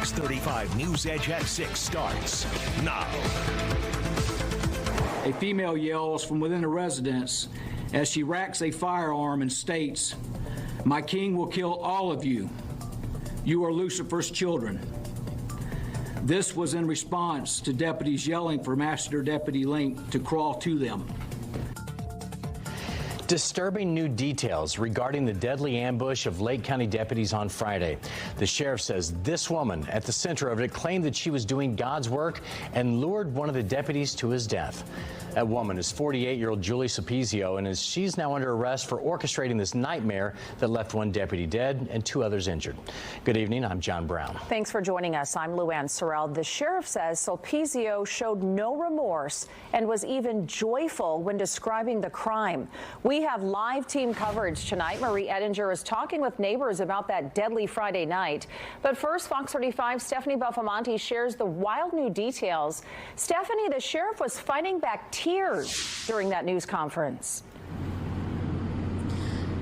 Fox 35 News Edge at 6 starts now. A female yells from within a residence as she racks a firearm and states, "My king will kill all of you. You are Lucifer's children." This was in response to deputies yelling for Master Deputy Link to crawl to them. Disturbing new details regarding the deadly ambush of Lake County deputies on Friday. The sheriff says this woman at the center of it claimed that she was doing God's work and lured one of the deputies to his death. That woman is 48-year-old Julie Sulpizio, and she's now under arrest for orchestrating this nightmare that left one deputy dead and 2 others injured. Good evening, I'm John Brown. Thanks for joining us. I'm Luann Sorrell. The sheriff says Sulpizio showed no remorse and was even joyful when describing the crime. We have live team coverage tonight. Marie Edinger is talking with neighbors about that deadly Friday night. But first, Fox 35's Stephanie Buffamonte shares the wild new details. Stephanie, the sheriff was fighting back tears during that news conference.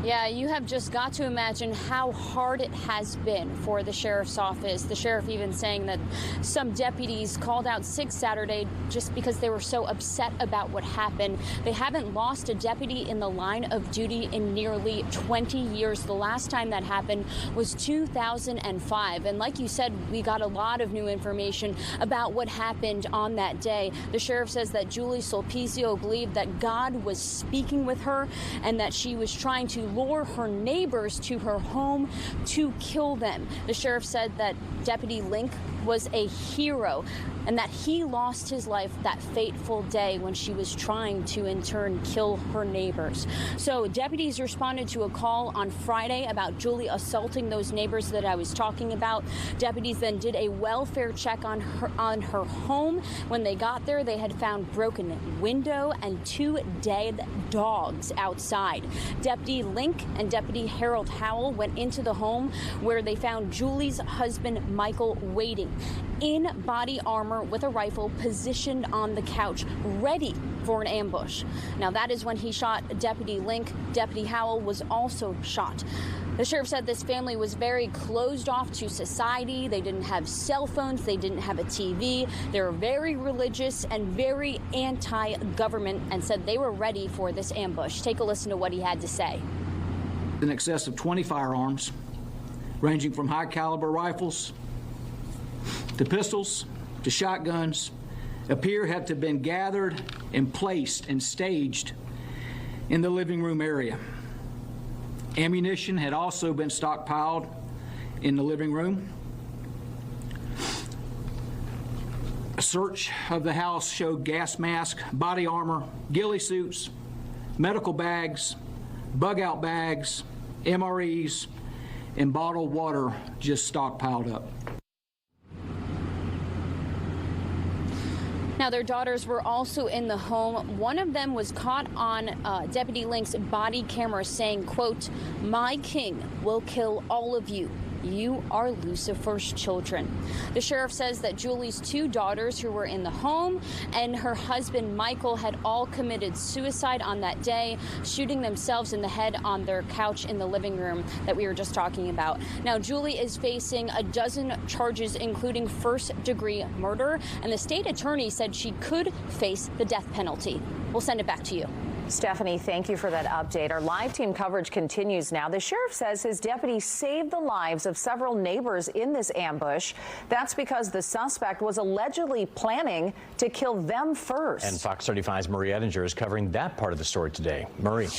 Yeah, you have just got to imagine how hard it has been for the sheriff's office. The sheriff even saying that some deputies called out sick Saturday just because they were so upset about what happened. They haven't lost a deputy in the line of duty in nearly 20 years. The last time that happened was 2005. And like you said, we got a lot of new information about what happened on that day. The sheriff says that Julie Sulpizio believed that God was speaking with her and that she was trying to lure her neighbors to her home to kill them. The sheriff said that Deputy Link was a hero and that he lost his life that fateful day when she was trying to in turn kill her neighbors. So deputies responded to a call on Friday about Julie assaulting those neighbors that I was talking about. Deputies then did a welfare check on her home. When they got there, they had found broken window and 2 dead dogs outside. Deputy Link and Deputy Harold Howell went into the home where they found Julie's husband Michael waiting in body armor with a rifle positioned on the couch, ready for an ambush. Now that is when he shot Deputy Link. Deputy Howell was also shot. The sheriff said this family was very closed off to society. They didn't have cell phones. They didn't have a TV. They were very religious and very anti-government and said they were ready for this ambush. Take a listen to what he had to say. In excess of 20 firearms, ranging from high caliber rifles to pistols to shotguns, appear have to have been gathered and placed and staged in the living room area. Ammunition had also been stockpiled in the living room. A search of the house showed gas masks, body armor, ghillie suits, medical bags, bug-out bags, MREs, and bottled water just stockpiled up. Now, their daughters were also in the home. One of them was caught on Deputy Link's body camera saying, quote, "My king will kill all of you. You are Lucifer's children." The sheriff says that Julie's 2 daughters who were in the home and her husband Michael had all committed suicide on that day, shooting themselves in the head on their couch in the living room that we were just talking about. Now, Julie is facing a dozen charges, including first-degree murder, and the state attorney said she could face the death penalty. We'll send it back to you. Stephanie, thank you for that update. Our live team coverage continues now. The sheriff says his deputies saved the lives of several neighbors in this ambush. That's because the suspect was allegedly planning to kill them first. And Fox 35's Marie Edinger is covering that part of the story today. Marie.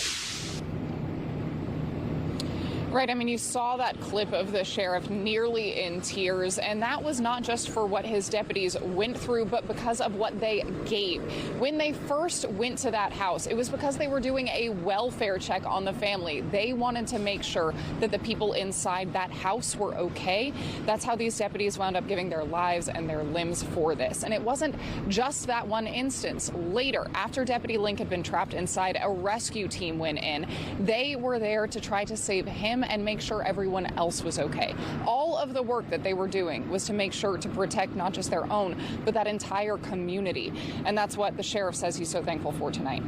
Right. I mean, you saw that clip of the sheriff nearly in tears, and that was not just for what his deputies went through, but because of what they gave. When they first went to that house, it was because they were doing a welfare check on the family. They wanted to make sure that the people inside that house were okay. That's how these deputies wound up giving their lives and their limbs for this. And it wasn't just that one instance. Later, after Deputy Link had been trapped inside, a rescue team went in. They were there to try to save him and make sure everyone else was okay. All of the work that they were doing was to make sure to protect not just their own, but that entire community. And that's what the sheriff says he's so thankful for tonight.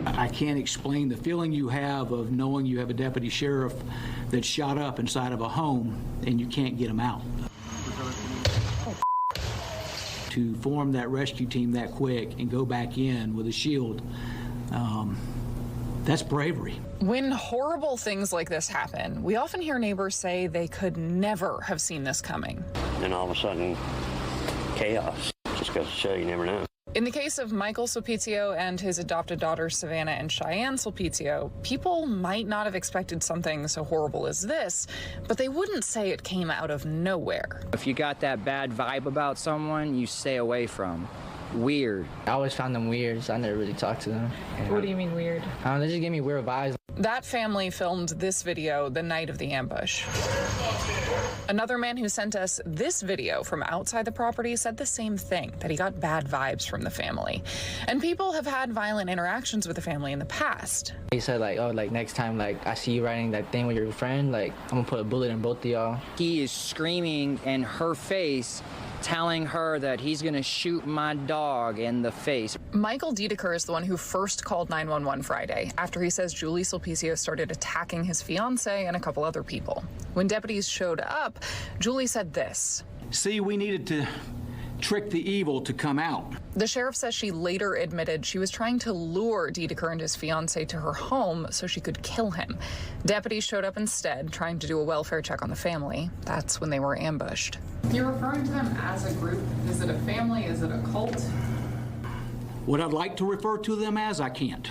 I can't explain the feeling you have of knowing you have a deputy sheriff that's shot up inside of a home and you can't get him out. to form that rescue team that quick and go back in with a shield, that's bravery. When horrible things like this happen, we often hear neighbors say they could never have seen this coming. And all of a sudden, chaos. Just goes to show you never know. In the case of Michael Sulpizio and his adopted daughters Savannah and Cheyenne Sulpizio, people might not have expected something so horrible as this, but they wouldn't say it came out of nowhere. If you got that bad vibe about someone, you stay away from. Weird. I always found them weird, so I never really talked to them. What do you mean weird? They just gave me weird vibes. That family filmed this video the night of the ambush. Another man who sent us this video from outside the property said the same thing, that he got bad vibes from the family. And people have had violent interactions with the family in the past. He said, like, oh, like, next time, like, I see you writing that thing with your friend, like, I'm gonna put a bullet in both of y'all. He is screaming in her face, telling her that he's gonna shoot my dog in the face. Michael Dedeker is the one who first called 911 Friday after he says Julie Sulpizio started attacking his fiance and a couple other people. When deputies showed up, Julie said this. See, we needed to trick the evil to come out. The sheriff says she later admitted she was trying to lure Dedeker and his fiance to her home so she could kill him. Deputies showed up instead, trying to do a welfare check on the family. That's when they were ambushed. You're referring to them as a group? Is it a family? Is it a cult? What I'd like to refer to them as, I can't.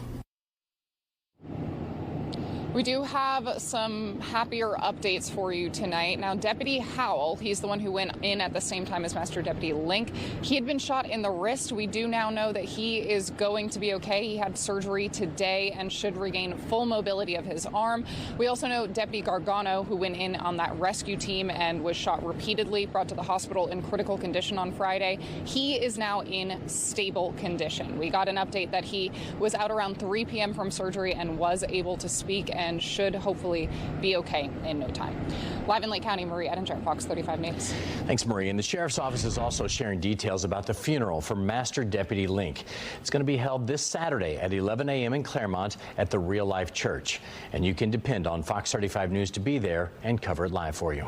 We do have some happier updates for you tonight. Now, Deputy Howell, he's the one who went in at the same time as Master Deputy Link. He had been shot in the wrist. We do now know that he is going to be okay. He had surgery today and should regain full mobility of his arm. We also know Deputy Gargano, who went in on that rescue team and was shot repeatedly, brought to the hospital in critical condition on Friday. He is now in stable condition. We got an update that he was out around 3 p.m. from surgery and was able to speak and should hopefully be okay in no time. Live in Lake County, Marie Ettinger, Fox 35 News. Thanks, Marie. And the sheriff's office is also sharing details about the funeral for Master Deputy Link. It's going to be held this Saturday at 11 a.m. in Claremont at the Real Life Church. And you can depend on Fox 35 News to be there and cover it live for you.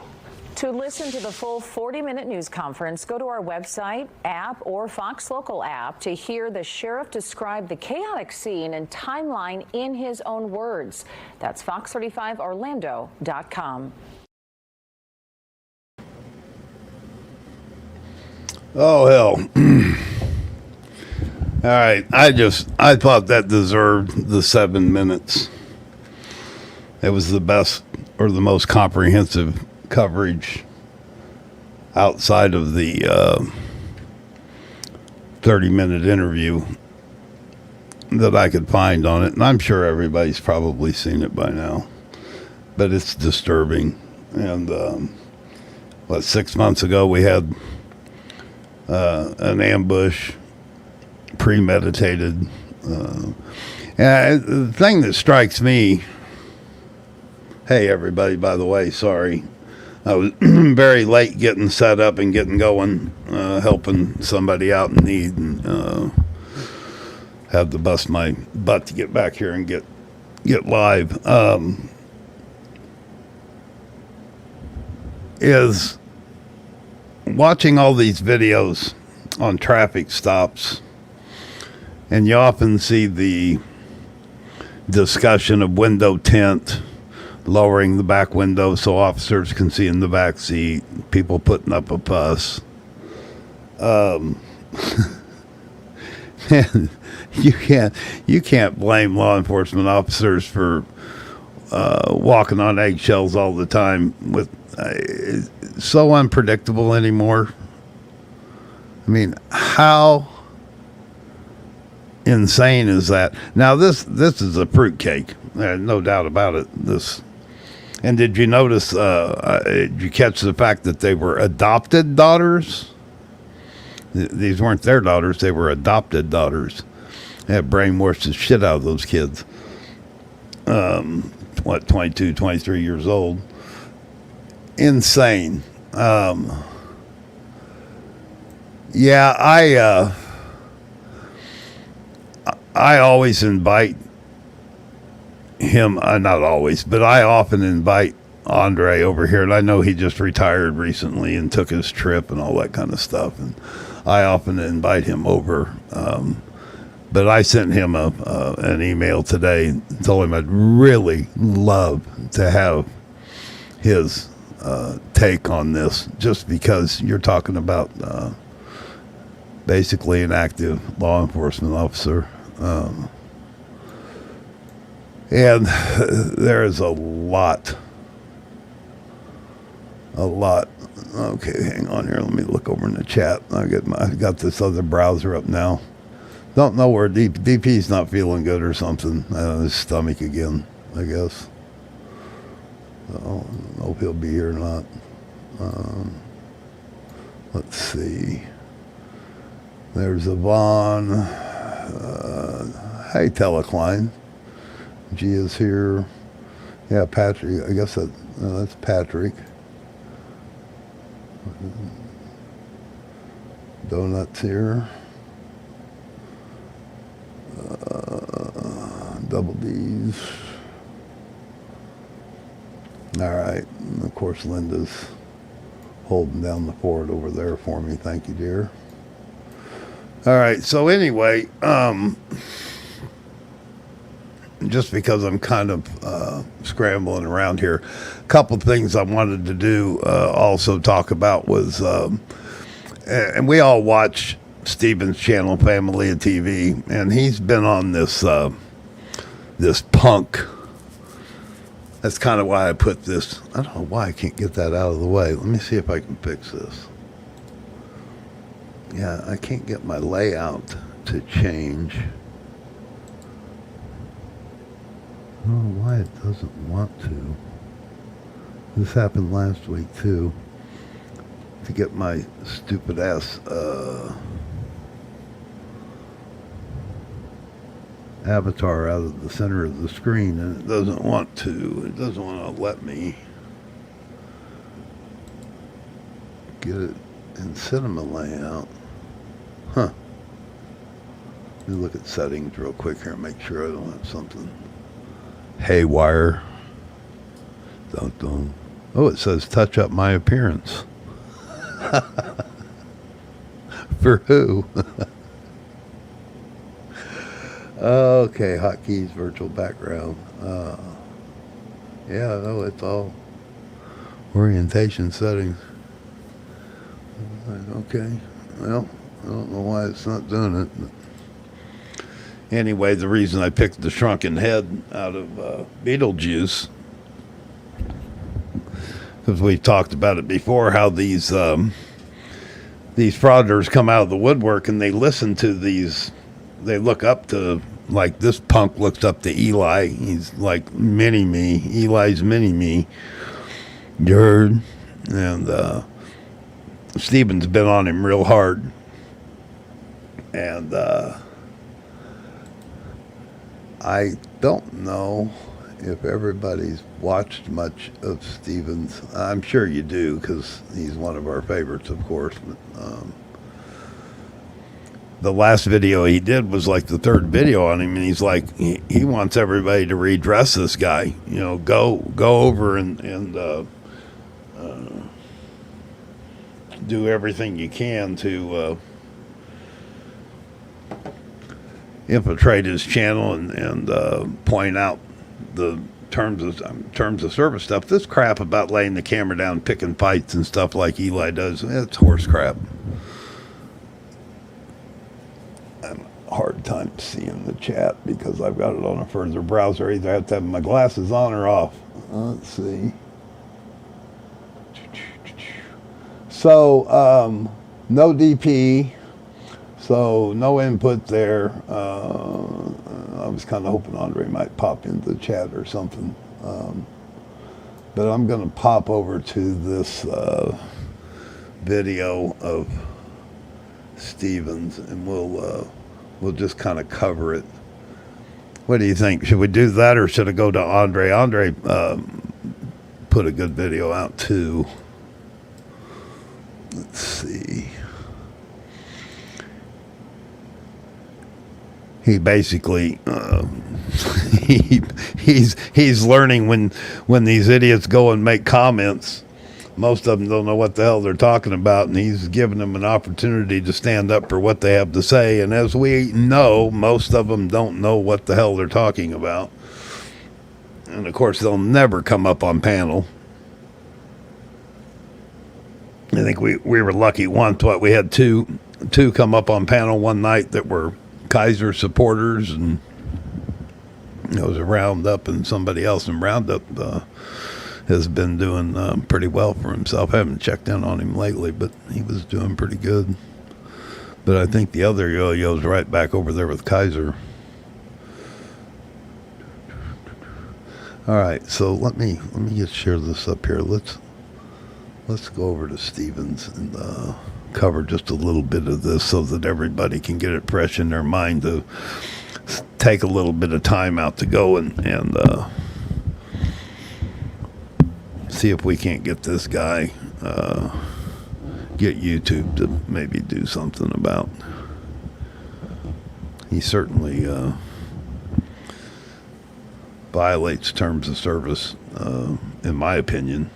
To listen to the full 40-minute news conference, go to our website, app, or Fox Local app to hear the sheriff describe the chaotic scene and timeline in his own words. That's fox35orlando.com. Oh, hell. All right. I thought that deserved the 7 minutes. It was the best or the most comprehensive coverage outside of the 30-minute interview that I could find on it. And I'm sure everybody's probably seen it by now. But it's disturbing. And 6 months ago we had an ambush, premeditated. And the thing that strikes me, hey, everybody, by the way, sorry. I was very late getting set up and getting going, helping somebody out in need, and had to bust my butt to get back here and get live. Is watching all these videos on traffic stops, and you often see the discussion of window tint, lowering the back window so officers can see in the back seat, people putting up a fuss. Man, you can't blame law enforcement officers for walking on eggshells all the time. With it's so unpredictable anymore. I mean, how insane is that? Now this is a fruitcake, no doubt about it. And did you notice? Did you catch the fact that they were adopted daughters? These weren't their daughters; they were adopted daughters. They had brainwashed the shit out of those kids. 22, 23 years old. Insane. Yeah, I always invite him, not always, but I often invite Andre over here, and I know he just retired recently and took his trip and all that kind of stuff. And I often invite him over. But I sent him an email today and told him I'd really love to have his take on this, just because you're talking about basically an active law enforcement officer. And there is a lot. Okay, hang on here. Let me look over in the chat. I got this other browser up now. Don't know where DP's not feeling good or something. His stomach again, I guess. I don't know if he'll be here or not. Let's see. There's Yvonne. Hey, Telecline. G is here. Yeah, Patrick. I guess that's Patrick. Donuts here. Double D's. All right. And of course, Linda's holding down the fort over there for me. Thank you, dear. All right. So anyway, just because I'm kind of scrambling around here, a couple of things I wanted to do also talk about was, and we all watch Stephen's channel, FamiliaTV, and he's been on this this punk. That's kind of why I put this. I don't know why I can't get that out of the way. Let me see if I can fix this. Yeah, I can't get my layout to change. I don't know why it doesn't want to. This happened last week too. To get my stupid ass avatar out of the center of the screen, and it doesn't want to. It doesn't want to let me get it in cinema layout. Huh. Let me look at settings real quick here and make sure I don't have something haywire. Dun. Oh, it says touch up my appearance. For who? Okay, hotkeys, virtual background. Yeah, no, it's all orientation settings. Okay, well, I don't know why it's not doing it. But anyway, the reason I picked the shrunken head out of Beetlejuice, because we've talked about it before, how these frauditors come out of the woodwork and they listen to these. They look up to, like this punk looks up to Eli. He's like mini-me. Eli's mini-me. You heard? And Stephen's been on him real hard. And I don't know if everybody's watched much of Stephen's. I'm sure you do, because he's one of our favorites, of course. But, the last video he did was like the third video on him, and he's like, he wants everybody to redress this guy. You know, go over and do everything you can to infiltrate his channel and point out the terms of service stuff. This crap about laying the camera down, picking fights and stuff like Eli does, it's horse crap. Hard time seeing the chat because I've got it on a further browser. Either I have to have my glasses on or off. Let's see. So no DP, so no input there. I was kind of hoping Andre might pop into the chat or something, but I'm going to pop over to this video of Stephen's, and we'll just kind of cover it. What do you think? Should we do that, or should I go to Andre? Andre put a good video out too. Let's see. he basically he's learning when these idiots go and make comments. Most of them don't know what the hell they're talking about, and he's giving them an opportunity to stand up for what they have to say. And as we know, most of them don't know what the hell they're talking about. And, of course, they'll never come up on panel. I think we were lucky once. We had two come up on panel one night that were Kaiser supporters, and it was a Roundup and somebody else in Roundup has been doing pretty well for himself. I haven't checked in on him lately, but he was doing pretty good. But I think the other yo-yo's right back over there with Kaiser. All right, so let me just share this up here. Let's go over to Stevens and cover just a little bit of this so that everybody can get it fresh in their mind to take a little bit of time out to go and see if we can't get this guy, get YouTube to maybe do something about. He certainly violates terms of service, in my opinion.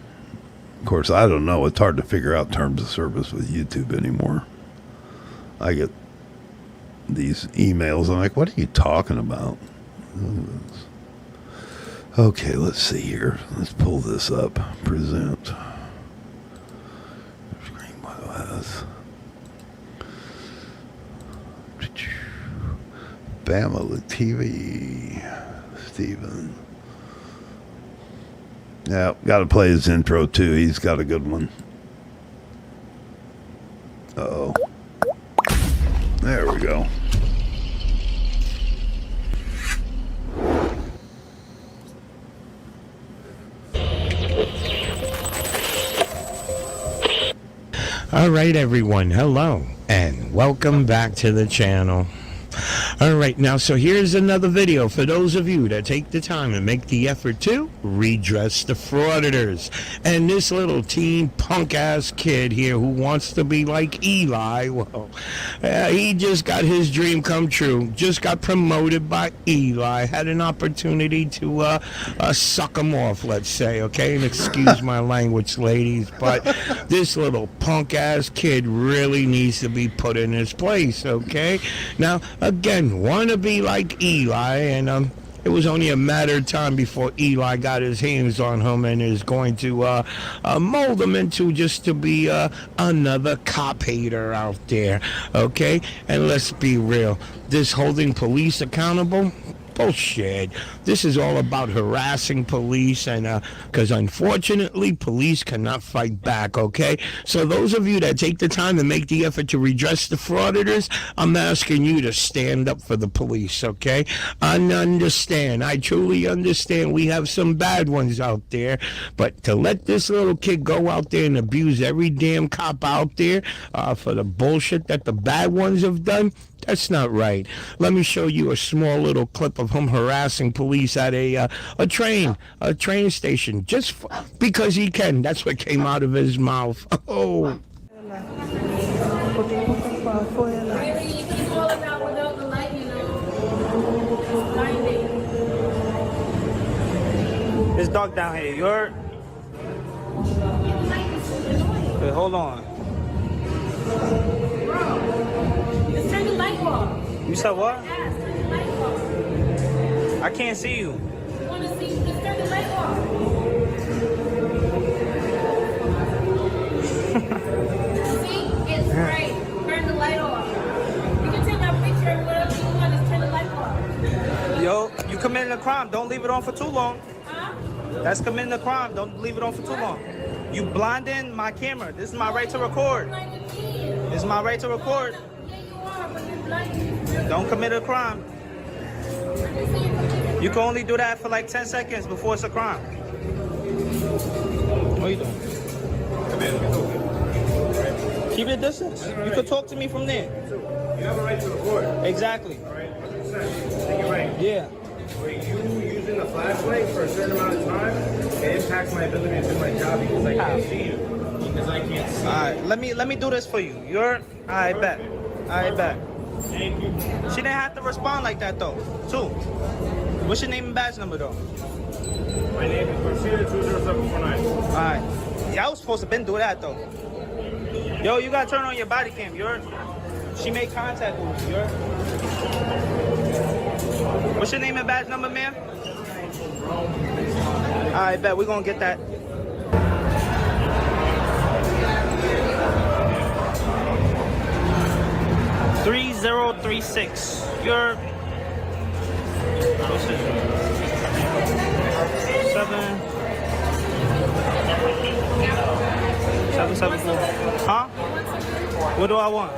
Of course, I don't know. It's hard to figure out terms of service with YouTube anymore. I get these emails. I'm like, what are you talking about? Okay, let's see here. Let's pull this up. Present. FamiliaTV. Steven. Yeah, got to play his intro too. He's got a good one. Uh-oh. There we go. All right, everyone. Hello, and welcome back to the channel. All right, now, so here's another video for those of you that take the time and make the effort to redress the frauditors. And this little teen punk-ass kid here who wants to be like Eli, well, he just got his dream come true. Just got promoted by Eli. Had an opportunity to suck him off, let's say, okay? And excuse my language, ladies, but this little punk-ass kid really needs to be put in his place, okay? Now, again, want to be like Eli, and it was only a matter of time before Eli got his hands on him and is going to mold him into just to be another cop hater out there, okay? And let's be real, this holding police accountable, bullshit. This is all about harassing police, and because unfortunately police cannot fight back, okay? So those of you that take the time to make the effort to redress the frauditors, I'm asking you to stand up for the police, okay? I understand. I truly understand we have some bad ones out there, but to let this little kid go out there and abuse every damn cop out there for the bullshit that the bad ones have done, that's not right. Let me show you a small little clip of him harassing police at a train station, just because he can. That's what came out of his mouth. Oh. This dog down here, you're... Wait, hold on. Just turn the light off. You said what? Yes, turn the light off. I can't see you. You want to see? Just turn the light off. See? It's bright. Turn the light off. You can take a picture of whatever you want. Just turn the light off. Yo, you committing a crime. Don't leave it on for too long. Huh? That's committing a crime. Don't leave it on for too long. You blinding my camera. This is my right to record. This is my right to record. Don't commit a crime. You can only do that for like 10 seconds before it's a crime. What are you doing? Keep your distance. You could talk to me from there. You have a right to record. Exactly. All right, 100%. You're right. Yeah. Wait, you using a flashlight for a certain amount of time, it impacts my ability to do my job because I can't see you. Because I can't see you. All right, let me do this for you. You're... I bet. Thank you. She didn't have to respond like that though, too. What's your name and badge number though? My name is Garcia 20749. All right. Yeah, I was supposed to do that though. Yo, you gotta turn on your body cam. She made contact with you. What's your name and badge number, ma'am? All right, bet we're gonna get that. $3036. You're 774. Huh? What do I want?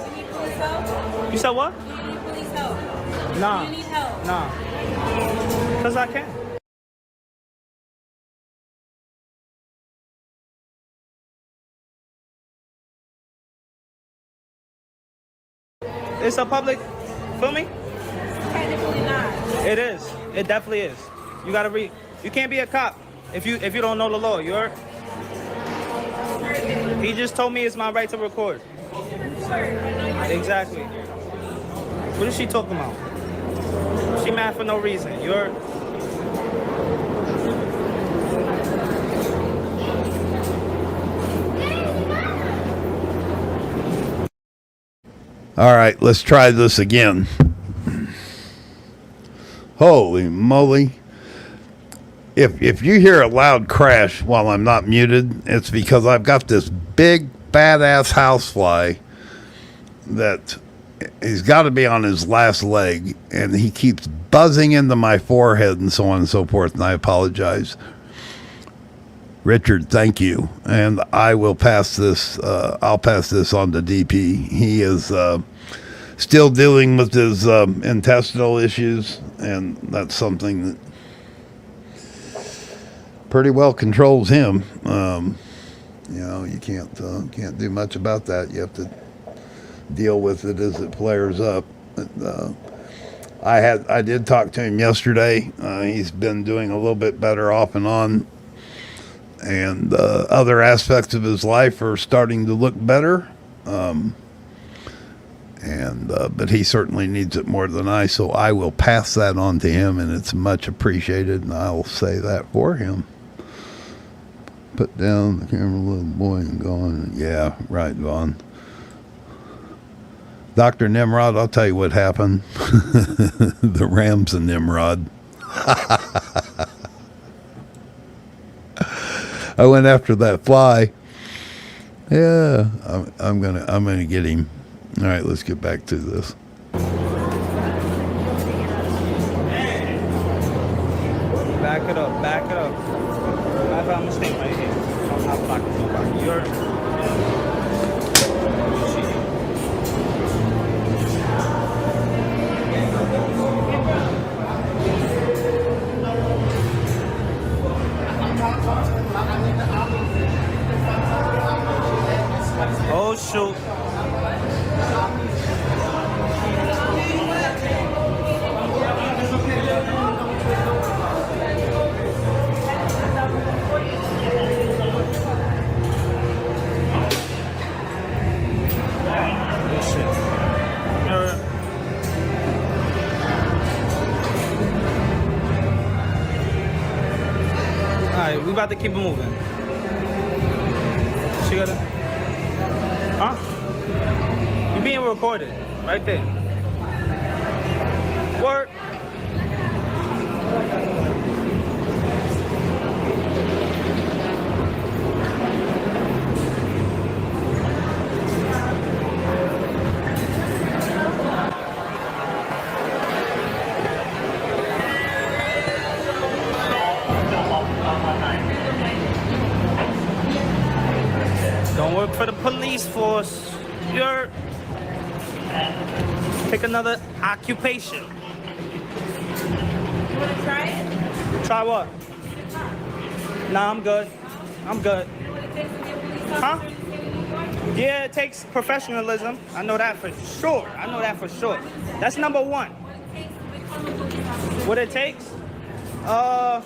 You said what? Nah. Nah. Because I can. It's a public, feel me? Technically not. It is. It definitely is. You gotta read. You can't be a cop if you don't know the law. He just told me it's my right to record. Exactly. What is she talking about? She mad for no reason. All right, let's try this again. Holy moly. If you hear a loud crash while I'm not muted, it's because I've got this big badass housefly that he's got to be on his last leg, and he keeps buzzing into my forehead and so on and so forth, and I apologize. Richard, thank you. And I will pass this, I'll pass this on to DP. He is still dealing with his intestinal issues, and that's something that pretty well controls him. You can't do much about that. You have to deal with it as it flares up. But, I did talk to him yesterday. He's been doing a little bit better off and on, and other aspects of his life are starting to look better. But he certainly needs it more than I, so I will pass that on to him, and it's much appreciated, and I'll say that for him. Put down the camera, little boy, and gone. Yeah, right, Vaughn. Dr. Nimrod, I'll tell you what happened. The Rams and Nimrod. I went after that fly. Yeah, I'm gonna get him. All right, let's get back to this. Back it up, back it up. I found a mistake right here. I'm not blocking nobody. Oh, shoot. Alright, we about to keep it moving. She got it? Huh? You're being recorded. Right there. Work. Don't work for the police force. Pick another occupation. You want to try it? Try what? Nah, I'm good. I'm good. Huh? Yeah, it takes professionalism. I know that for sure. That's number one. What it takes? Nah.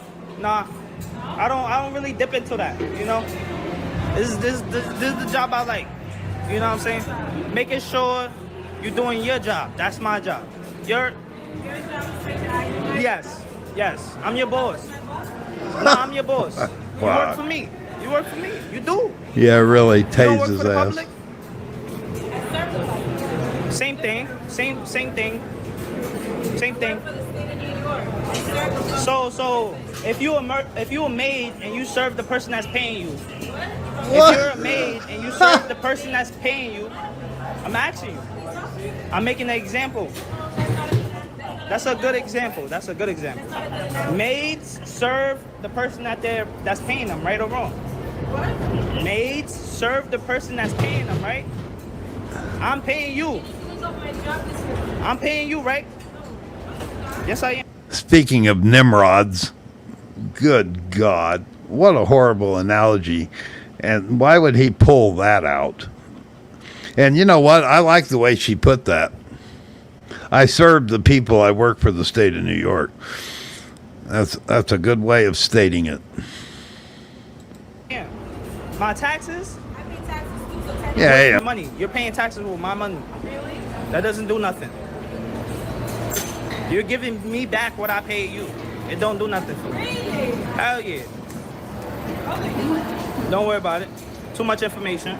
I don't really dip into that, you know? This is the job I like. You know what I'm saying? Making sure You're doing your job. That's my job. Yes. I'm your boss. No, I'm your boss. You Wow. work for me. You work for me. You do. Yeah, really You don't work tased his for the ass. public? Same thing. Same thing. Same thing. So if you a maid and you serve the person that's paying you, if you're a maid and you serve the person that's paying you, I'm asking you. I'm making an example. That's a good example. Maids serve the person that's paying them, right or wrong? Maids serve the person that's paying them, right? I'm paying you. I'm paying you, right? Yes, I am. Speaking of Nimrods, good God, what a horrible analogy. And why would he pull that out? And you know what? I like the way she put that. I serve the people. I work for the state of New York. That's a good way of stating it. Yeah. My taxes? I pay taxes too, so technically Yeah. Money. You're paying taxes with my money. Really? That doesn't do nothing. You're giving me back what I paid you. It don't do nothing for me. Really? Hell yeah. Okay. Don't worry about it. Too much information.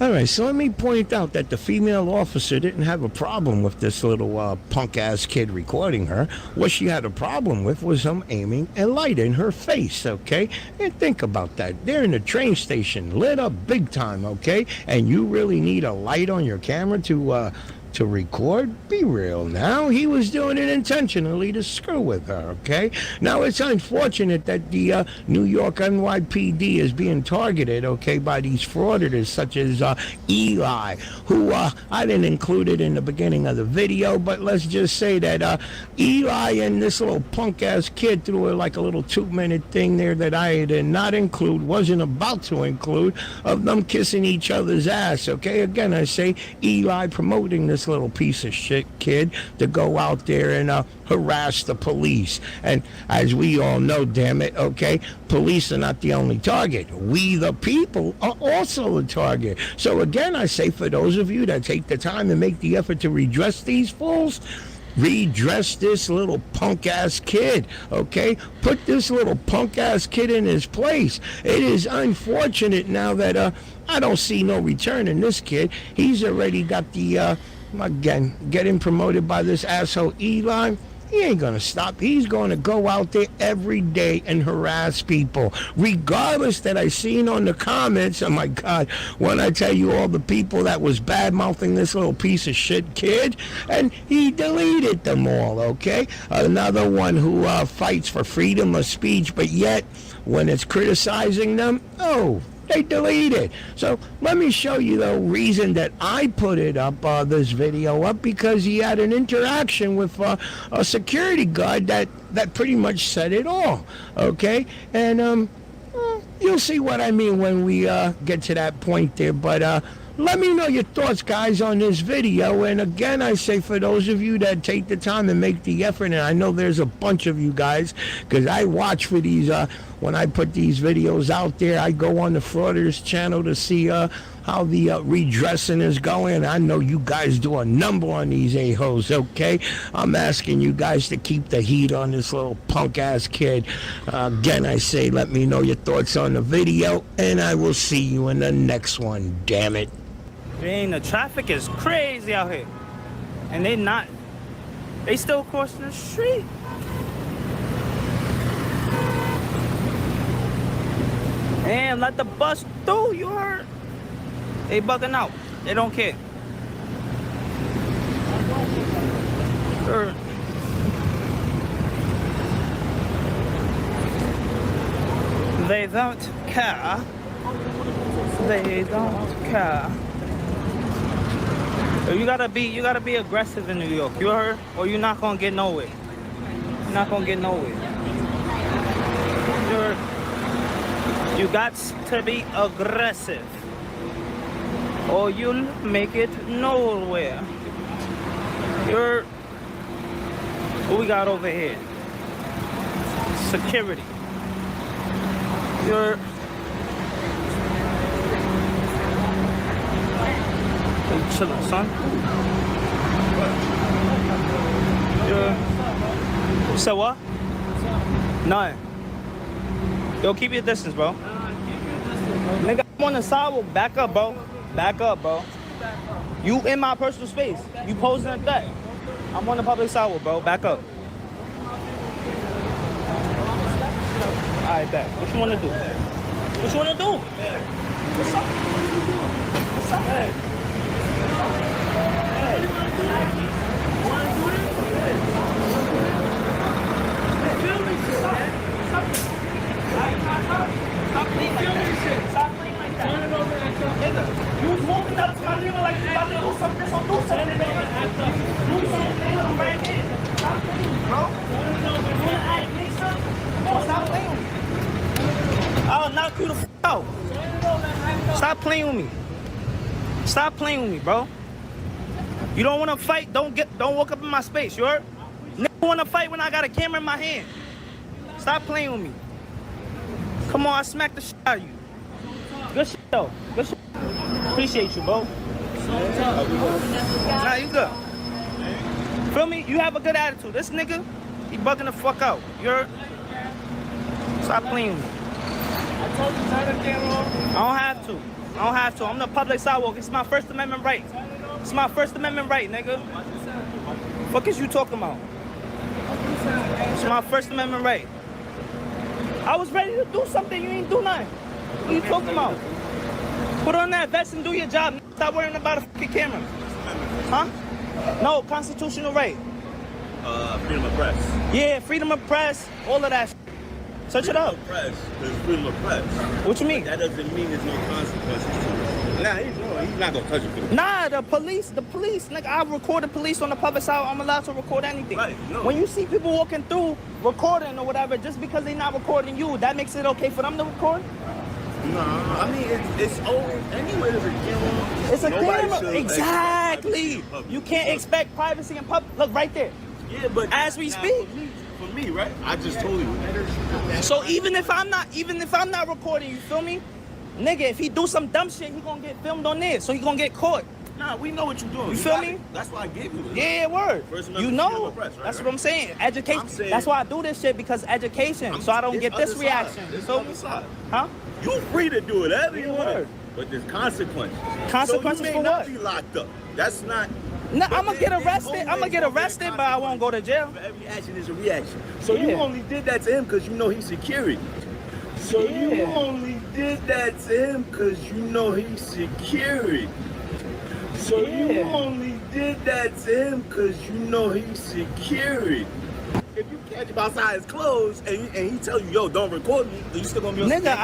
All right, so let me point out that the female officer didn't have a problem with this little punk-ass kid recording her. What she had a problem with was him aiming a light in her face, okay? And think about that. They're in the train station, lit up big time, okay? And you really need a light on your camera to record? Be real now. He was doing it intentionally to screw with her, okay? Now, it's unfortunate that the New York NYPD is being targeted, okay, by these frauditors such as Eli, who I didn't include it in the beginning of the video, but let's just say that Eli and this little punk-ass kid threw like a little 2-minute thing there that I did not include, wasn't about to include, of them kissing each other's ass, okay? Again, I say Eli promoting this little piece of shit kid to go out there and harass the police. And as we all know, damn it, okay, police are not the only target. We, the people, are also a target. So again, I say for those of you that take the time and make the effort to redress these fools, redress this little punk-ass kid, okay? Put this little punk-ass kid in his place. It is unfortunate now that I don't see no return in this kid. He's already got the, again, getting promoted by this asshole Eli. He ain't gonna stop. He's gonna go out there every day and harass people, regardless that I seen on the comments. Oh my God, when I tell you all the people that was bad-mouthing this little piece of shit kid, and he deleted them all, okay? Another one who fights for freedom of speech, but yet when it's criticizing them, oh, they delete it. So let me show you the reason that I put it up, this video up, because he had an interaction with a security guard that pretty much said it all, okay? And you'll see what I mean when we get to that point there. But let me know your thoughts, guys, on this video. And again, I say for those of you that take the time and make the effort, and I know there's a bunch of you guys, because I watch for these, when I put these videos out there, I go on the Frauditors channel to see how the redressing is going. I know you guys do a number on these a-holes, okay? I'm asking you guys to keep the heat on this little punk-ass kid. Again, I say let me know your thoughts on the video, and I will see you in the next one, damn it. Man, the traffic is crazy out here. And they still crossing the street. Man, let the bus through, you heard? They bugging out. They don't care. Sure. They don't care. They don't care. You gotta be aggressive in New York, you heard? Or you're not gonna get nowhere. You're not gonna get nowhere. You got to be aggressive, or you'll make it nowhere. What we got over here? Security. chilling, son. Yeah. So what? None. Yo, keep your distance, bro. Nigga, I'm on the sidewalk. Back up, bro. Back up, bro. You in my personal space. You posing a threat. I'm on the public sidewalk, bro. Back up. Alright, back. What you wanna do? What you wanna do? What's up? What's up? Hey. Hey. You wanna do this? Stop playing like that. Stop playing like that. Turn it over and act up. Nigga, you was walking up to my nigga like you about to do something, so do something. Do something. I'm right here. Stop playing, bro. You wanna act nigga? Come on, stop playing with me. I'll knock you the f*** out. Stop playing with me. Stop playing with me, bro. You don't want to fight, don't walk up in my space, you heard? Nigga want to fight when I got a camera in my hand. Stop playing with me. Come on, I smack the shit out of you. Good shit, though. Good shit. Appreciate you, bro. Nah, you good. Feel me? You have a good attitude. This nigga, he bugging the fuck out. You heard? Stop playing with me. I told you turn the camera off. I don't have to. I don't have to. I'm the public sidewalk. It's my First Amendment right. It's my First Amendment right, nigga. Fuck is you talking about? It's my First Amendment right. I was ready to do something. You ain't do nothing. What are you talking about? Put on that vest and do your job. Stop worrying about a fucking camera. Huh? No, constitutional right. Freedom of press. Yeah, freedom of press. All of that shit. Search it up. Press. There's freedom of press. What you mean? That doesn't mean there's no consequences to it. Nah, he's not gonna touch you for that. Nah, the police, nigga, I record the police on the public side. I'm allowed to record anything. Right, no. When you see people walking through recording or whatever, just because they're not recording you, that makes it okay for them to record? Nah, I mean, it's always, anyway, there's a camera. It's a camera. Exactly. You can't expect privacy in public. Look, right there. Yeah, but as we speak. For me, right? I just told you. So even if I'm not recording, you feel me? Nigga, if he do some dumb shit, he gonna get filmed on this, so he gonna get caught. Nah, we know what you're doing. You feel me? That's why I gave you this. Yeah, word. You know, press, right, that's right? what I'm saying. Education. That's why I do this shit, because education, so I don't get this reaction. You feel me? Huh? You free to do whatever you want, word. but there's consequences. Consequences so you for may what? not be locked up. That's not. No, I'm gonna get arrested. I'm gonna get arrested, but I won't go to jail. For every action is a reaction. So you only did that to him because you know he's security. So you only did that to him because you know he's security. So you only did that to him because you know he's security. If you catch him outside his clothes and he tell you, yo, don't record me, you still gonna be on Nigga,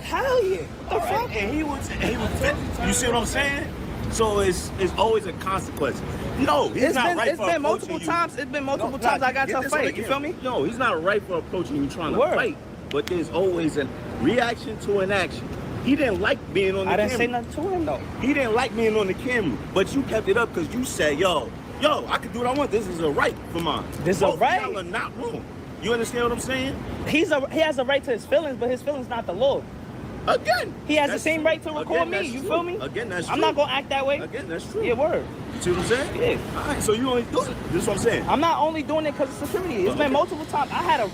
hell yeah. What the fuck? And he was you see what I'm saying? So it's always a consequence. No, he's not right for approaching you. It's been multiple times I got to fight. You feel me? No, he's not right for approaching you trying to fight. But there's always a reaction to an action. He didn't like being on the camera. I didn't say nothing to him though. He didn't like being on the camera. But you kept it up because you said, yo, I can do what I want. This is a right for mine. This is a right? Y'all are not wrong. You understand what I'm saying? He has a right to his feelings, but his feelings not the law. Again, he has the same right to record me. You feel me? Again, that's true. I'm not gonna act that way. Again, that's true. Yeah, word. You see what I'm saying? Yeah. All right, so you only do it. This is what I'm saying. I'm not only doing it because of security. It's been multiple times. I had a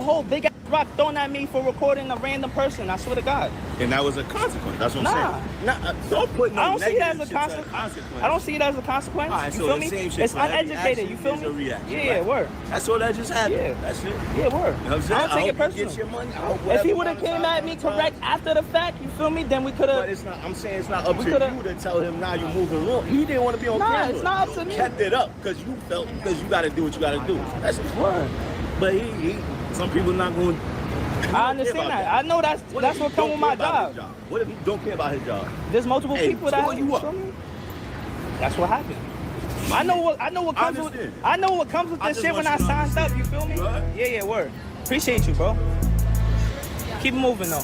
whole big ass rock thrown at me for recording a random person. I swear to God. And that was a consequence. That's what I'm saying. Nah, don't put no I don't see it as a consequence. I don't see it as a consequence. All right, you so feel the me? same shit It's for every uneducated. You action feel is me? a reaction, Yeah, right? word. That's all that just happened. Yeah. That's it. Yeah, word. You know what I'm saying? I don't take it hope personal. you get your money. If he would have came at me correct after the fact, you feel me? Then we could have. But it's not. I'm saying it's not up to you to tell him now you're moving wrong. He didn't want to be on camera. Nah, it's not up to me. Kept it up because you felt you got to do what you got to do. That's his word. But he some people not going. I understand that. I know that's what comes with my job. What if he don't care about his job? There's multiple people that have you up. That's what happened. I know what comes with. I know what comes with this shit when I signed up. You feel me? Yeah, word. Appreciate you, bro. Keep moving though.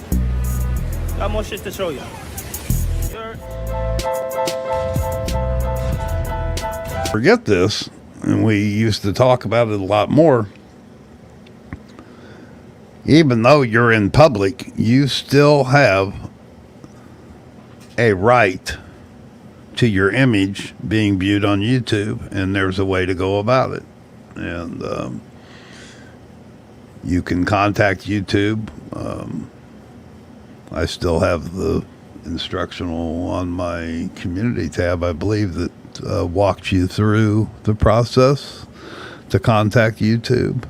Got more shit to show you. Forget this, and we used to talk about it a lot more. Even though you're in public, you still have a right to your image being viewed on YouTube, and there's a way to go about it. And you can contact YouTube. I still have the instructional on my community tab, I believe, that walks you through the process to contact YouTube.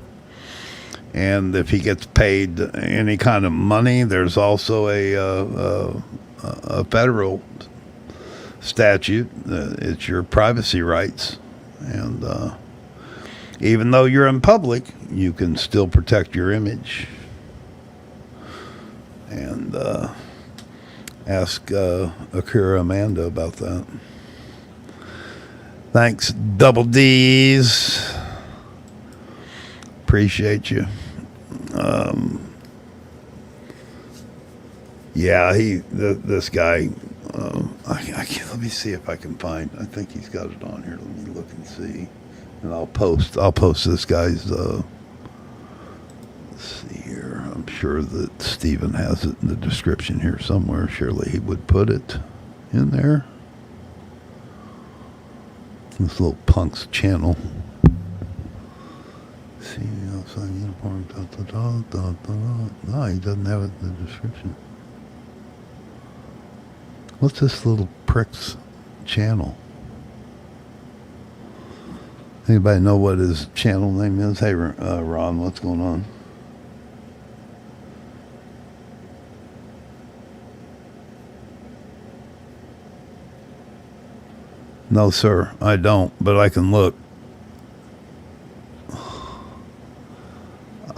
And if he gets paid any kind of money, there's also a federal statute. It's your privacy rights. And even though you're in public, you can still protect your image. And ask Akira Amanda about that. Thanks, Double D's. Appreciate you. Yeah, this guy. Let me see if I can find. I think he's got it on here. Let me look and see, and I'll post this guy's. Let's see here. I'm sure that Steven has it in the description here somewhere. Surely he would put it in there. This little punk's channel. See, outside uniform. No, he doesn't have it in the description. What's this little prick's channel? Anybody know what his channel name is? Hey, Ron, what's going on? No, sir, I don't, but I can look.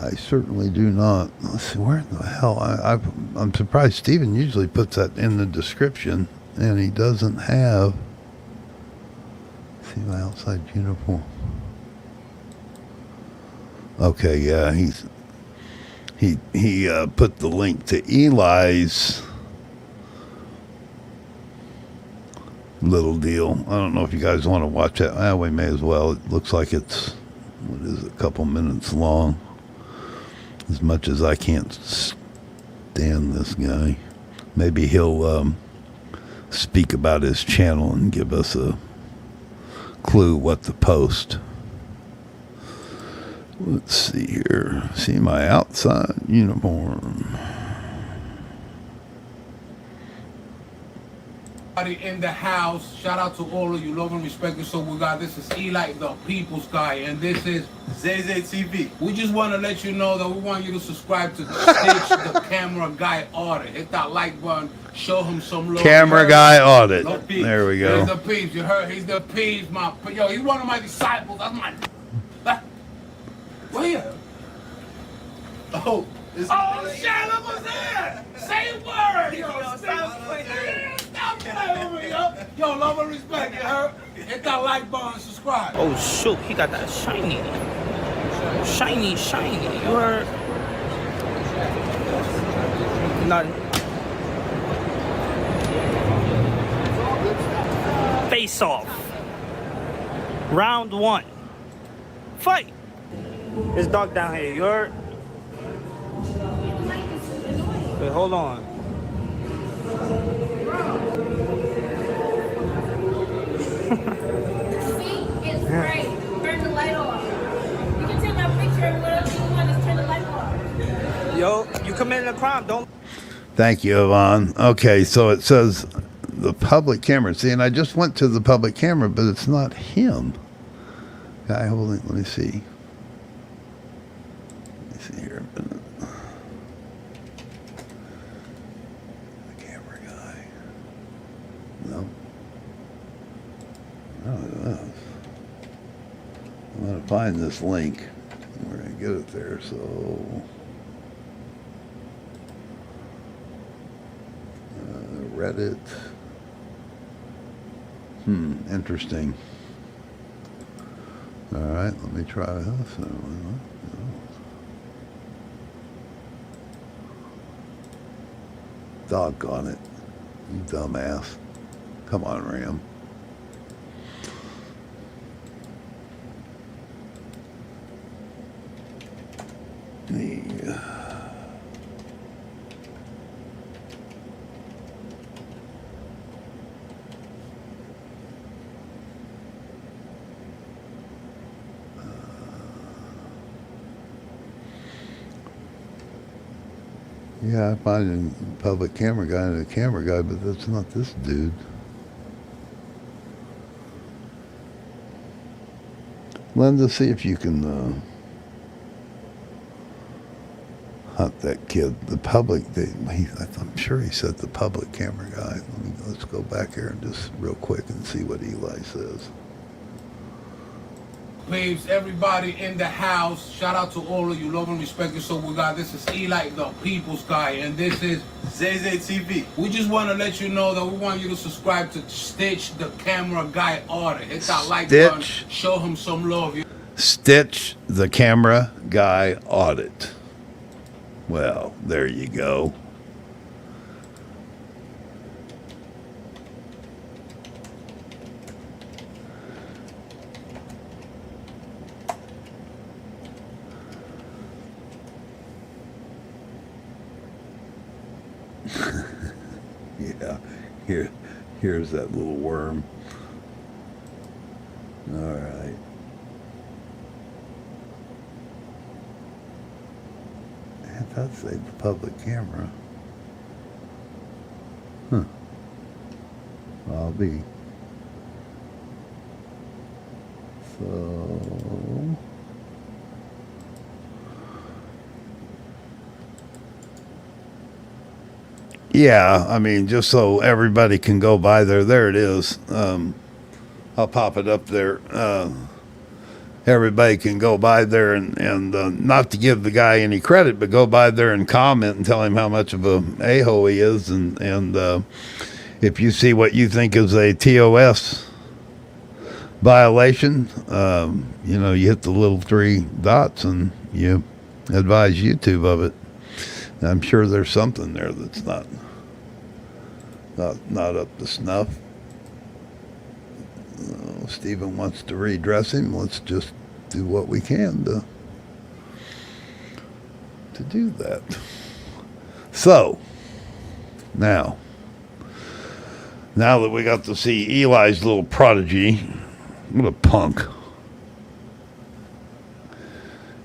I certainly do not. Let's see, where in the hell? I'm surprised Steven usually puts that in the description, and he doesn't have. Let's see, my outside uniform. Okay, yeah, he put the link to Eli's little deal. I don't know if you guys want to watch that. We may as well. It looks like it's, what is it, a couple minutes long. As much as I can't stand this guy. Maybe he'll speak about his channel and give us a clue what to post. Let's see here. See my outside uniform. In the house, shout out to all of you, love and respect and so we got. This is Eli, the People's Guy, and this is ZZTV. We just want to let you know that we want you to subscribe to Stitch, the Camera Guy Audit. Hit that like button, show him some love. Camera Guy Audit. There we go. He's the peeps. You heard? He's the peeps, my. Yo, he's one of my disciples. That's my. Where? Oh. Oh, Shannon was there. Say a word. Yo, stop playing with me, yo. Yo, love and respect, you heard? Hit that like button and subscribe. Oh, shoot. He got that shiny. Shiny. You heard? Nothing. Face off. Round 1. Fight. It's dark down here, you heard? Wait, hold on. See, it's great. Turn the light off. You can take that picture and whatever you want, just turn the light off. Yo, you committed a crime, don't. Thank you, Yvonne. Okay, so it says the public camera. See, and I just went to the public camera, but it's not him. Guy holding, let me see. Here a minute. The camera guy. No. No, it is. I'm going to find this link. We're going to get it there, so. Reddit. Interesting. All right, let me try this. Doggone it. You dumbass. Come on, Ram. Yeah, I find a public camera guy and a camera guy, but that's not this dude. Linda, see if you can hunt that kid. The public, I'm sure he said the public camera guy. Let's go back here and just real quick and see what Eli says. Babes, everybody in the house, shout out to all of you, love and respect you. So we got, this is Eli, the people's guy, and this is TV. We just want to let you know that we want you to subscribe to Stitch, the camera guy order. Hit that like button, show him some love. Stitch, the camera guy audit. Well, there you go. Yeah, here's that little worm. All right. It does say the public camera. Huh. I'll be. So. Yeah, I mean, just so everybody can go by there. There it is. I'll pop it up there. Everybody can go by there and not to give the guy any credit, but go by there and comment and tell him how much of a a-hole he is. And if you see what you think is a TOS violation, you hit the little 3 dots and you advise YouTube of it. I'm sure there's something there that's not up to snuff. Stephen wants to redress him. Let's just do what we can to do that. So, now that we got to see Eli's little prodigy, what a punk.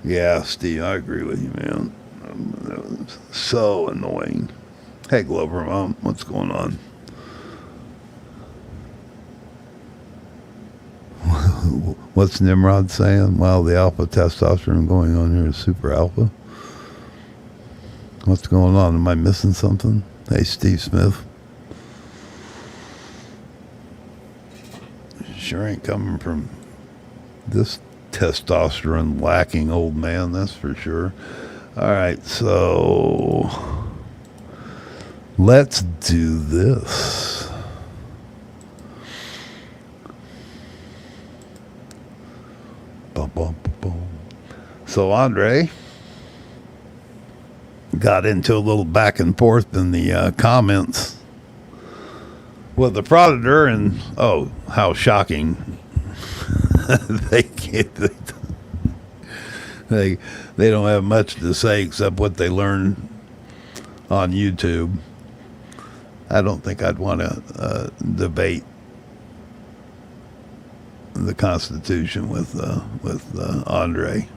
Yeah, Steve, I agree with you, man. That was so annoying. Hey, Glover, Mom, what's going on? What's Nimrod saying? Wow, the alpha testosterone going on here is super alpha. What's going on? Am I missing something? Hey, Steve Smith. Sure ain't coming from this testosterone lacking old man, that's for sure. All right, so let's do this. Bum, bum, bum. So Andre got into a little back and forth in the comments with the Frauditor, and oh, how shocking. They don't have much to say except what they learn on YouTube. I don't think I'd want to debate the Constitution with Andre.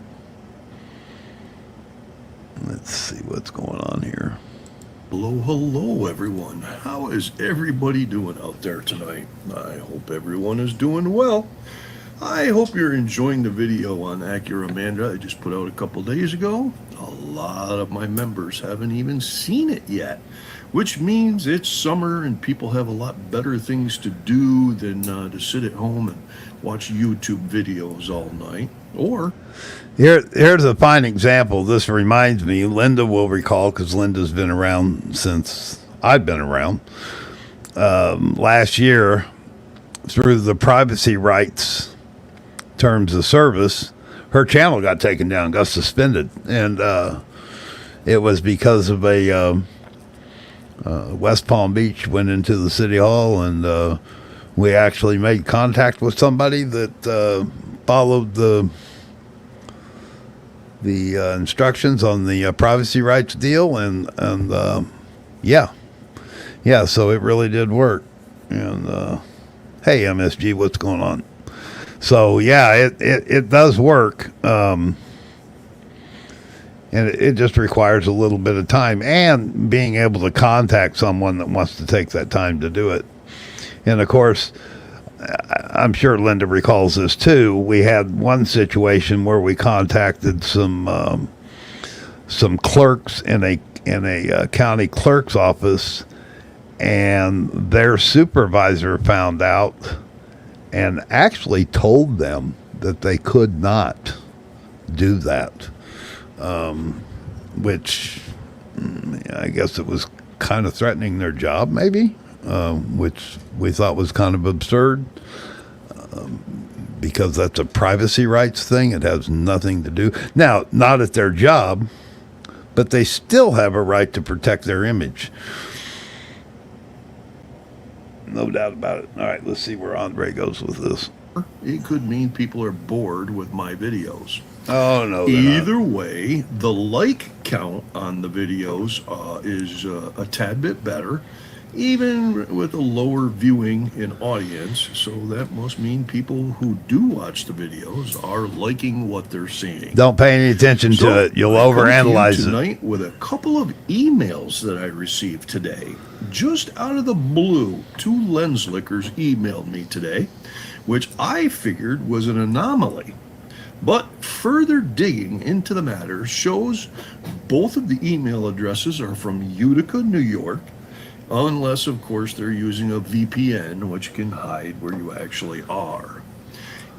Let's see what's going on here. Hello, everyone. How is everybody doing out there tonight? I hope everyone is doing well. I hope you're enjoying the video on Acura Amanda I just put out a couple days ago. A lot of my members haven't even seen it yet, which means it's summer and people have a lot better things to do than to sit at home and watch YouTube videos all night. Or here's a fine example. This reminds me, Linda will recall, because Linda's been around since I've been around. Last year, through the privacy rights terms of service, her channel got taken down, got suspended, and it was because of a West Palm Beach went into the city hall, and we actually made contact with somebody that followed the instructions on the privacy rights deal, and yeah, so it really did work. And hey, MSG, what's going on? So yeah, it does work. And And it just requires a little bit of time and being able to contact someone that wants to take that time to do it. And of course, I'm sure Linda recalls this too. We had one situation where we contacted some clerks in a county clerk's office, and their supervisor found out and actually told them that they could not do that, which I guess it was kind of threatening their job, maybe, which we thought was kind of absurd, because that's a privacy rights thing. It has nothing to do. Now, not at their job, but they still have a right to protect their image. No doubt about it. All right, let's see where Andre goes with this. It could mean people are bored with my videos. Oh, no. Either way, the like count on the videos is a tad bit better, even with a lower viewing in audience. So that must mean people who do watch the videos are liking what they're seeing. Don't pay any attention to it. You'll overanalyze it. Tonight with a couple of emails that I received today. Just out of the blue, 2 lens lickers emailed me today, which I figured was an anomaly. But further digging into the matter shows both of the email addresses are from Utica, New York, unless, of course, they're using a VPN, which can hide where you actually are.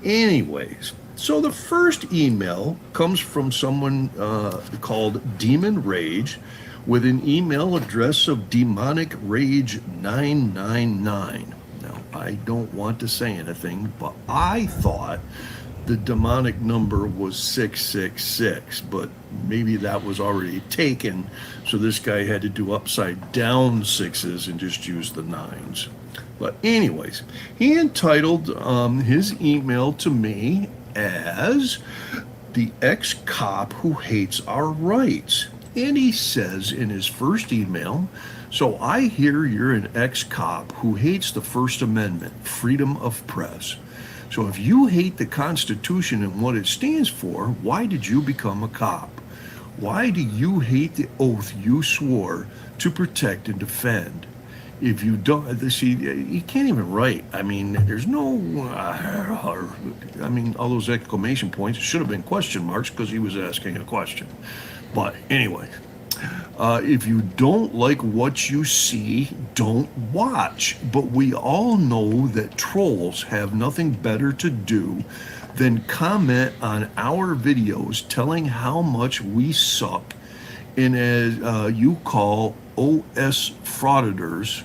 Anyways, so the first email comes from someone called Demon Rage, with an email address of Demonic Rage 999. Now, I don't want to say anything, but I thought the demonic number was 666, but maybe that was already taken, so this guy had to do upside down 6s and just use the 9s. But anyways, he entitled his email to me as "The Ex-Cop Who Hates Our Rights." And he says in his first email, "So I hear you're an ex-cop who hates the First Amendment, freedom of press. So if you hate the Constitution and what it stands for, why did you become a cop? Why do you hate the oath you swore to protect and defend? If you don't," see, you can't even write. I mean, there's no, all those exclamation points should have been question marks because he was asking a question. But anyway, if you don't like what you see, don't watch. But we all know that trolls have nothing better to do than comment on our videos telling how much we suck. And as you call OS Frauditors,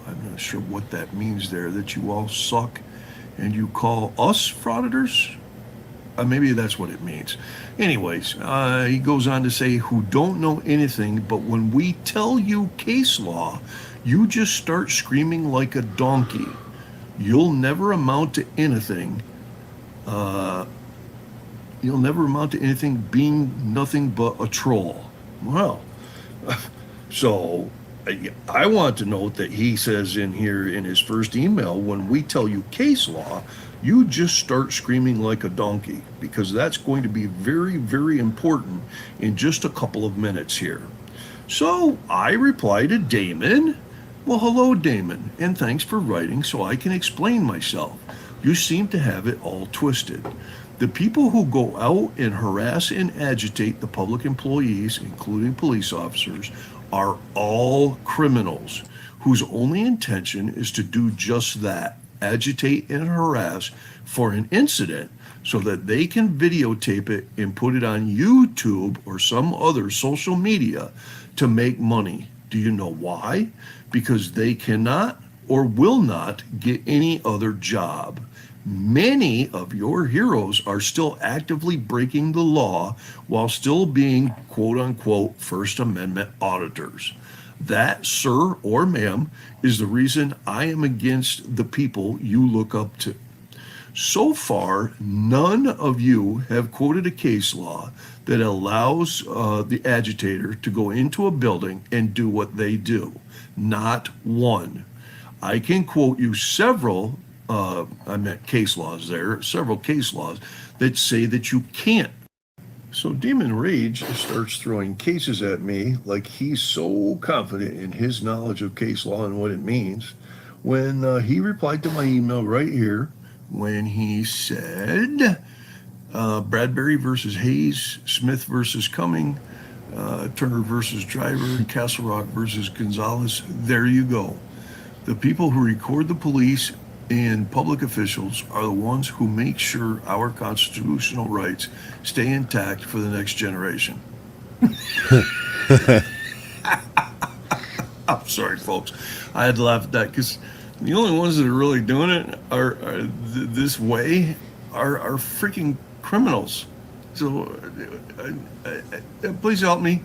I'm not sure what that means there, that you all suck, and you call us Frauditors? Maybe that's what it means. Anyways, he goes on to say, "Who don't know anything, but when we tell you case law, you just start screaming like a donkey. You'll never amount to anything. You'll never amount to anything, being nothing but a troll." Well, so I want to note that he says in here in his first email, when we tell you case law, you just start screaming like a donkey, because that's going to be very, very important in just a couple of minutes here. So I reply to Damon, "Well, hello, Damon, and thanks for writing so I can explain myself. You seem to have it all twisted. The people who go out and harass and agitate the public employees, including police officers, are all criminals whose only intention is to do just that, agitate and harass for an incident so that they can videotape it and put it on YouTube or some other social media to make money. Do you know why? Because they cannot or will not get any other job. Many of your heroes are still actively breaking the law while still being quote unquote First Amendment auditors. That, sir or ma'am, is the reason I am against the people you look up to. So far, none of you have quoted a case law that allows the agitator to go into a building and do what they do. Not one. I can quote you several, I meant case laws there, several case laws that say that you can't So Demon Rage starts throwing cases at me like he's so confident in his knowledge of case law and what it means, when he replied to my email right here when he said, Bradbury versus Hayes, Smith versus Cumming, Turner versus Driver, Castle Rock versus Gonzalez. There you go. The people who record the police and public officials are the ones who make sure our constitutional rights stay intact for the next generation. I'm sorry, folks. I had to laugh at that because the only ones that are really doing it are this way are freaking criminals. So please help me.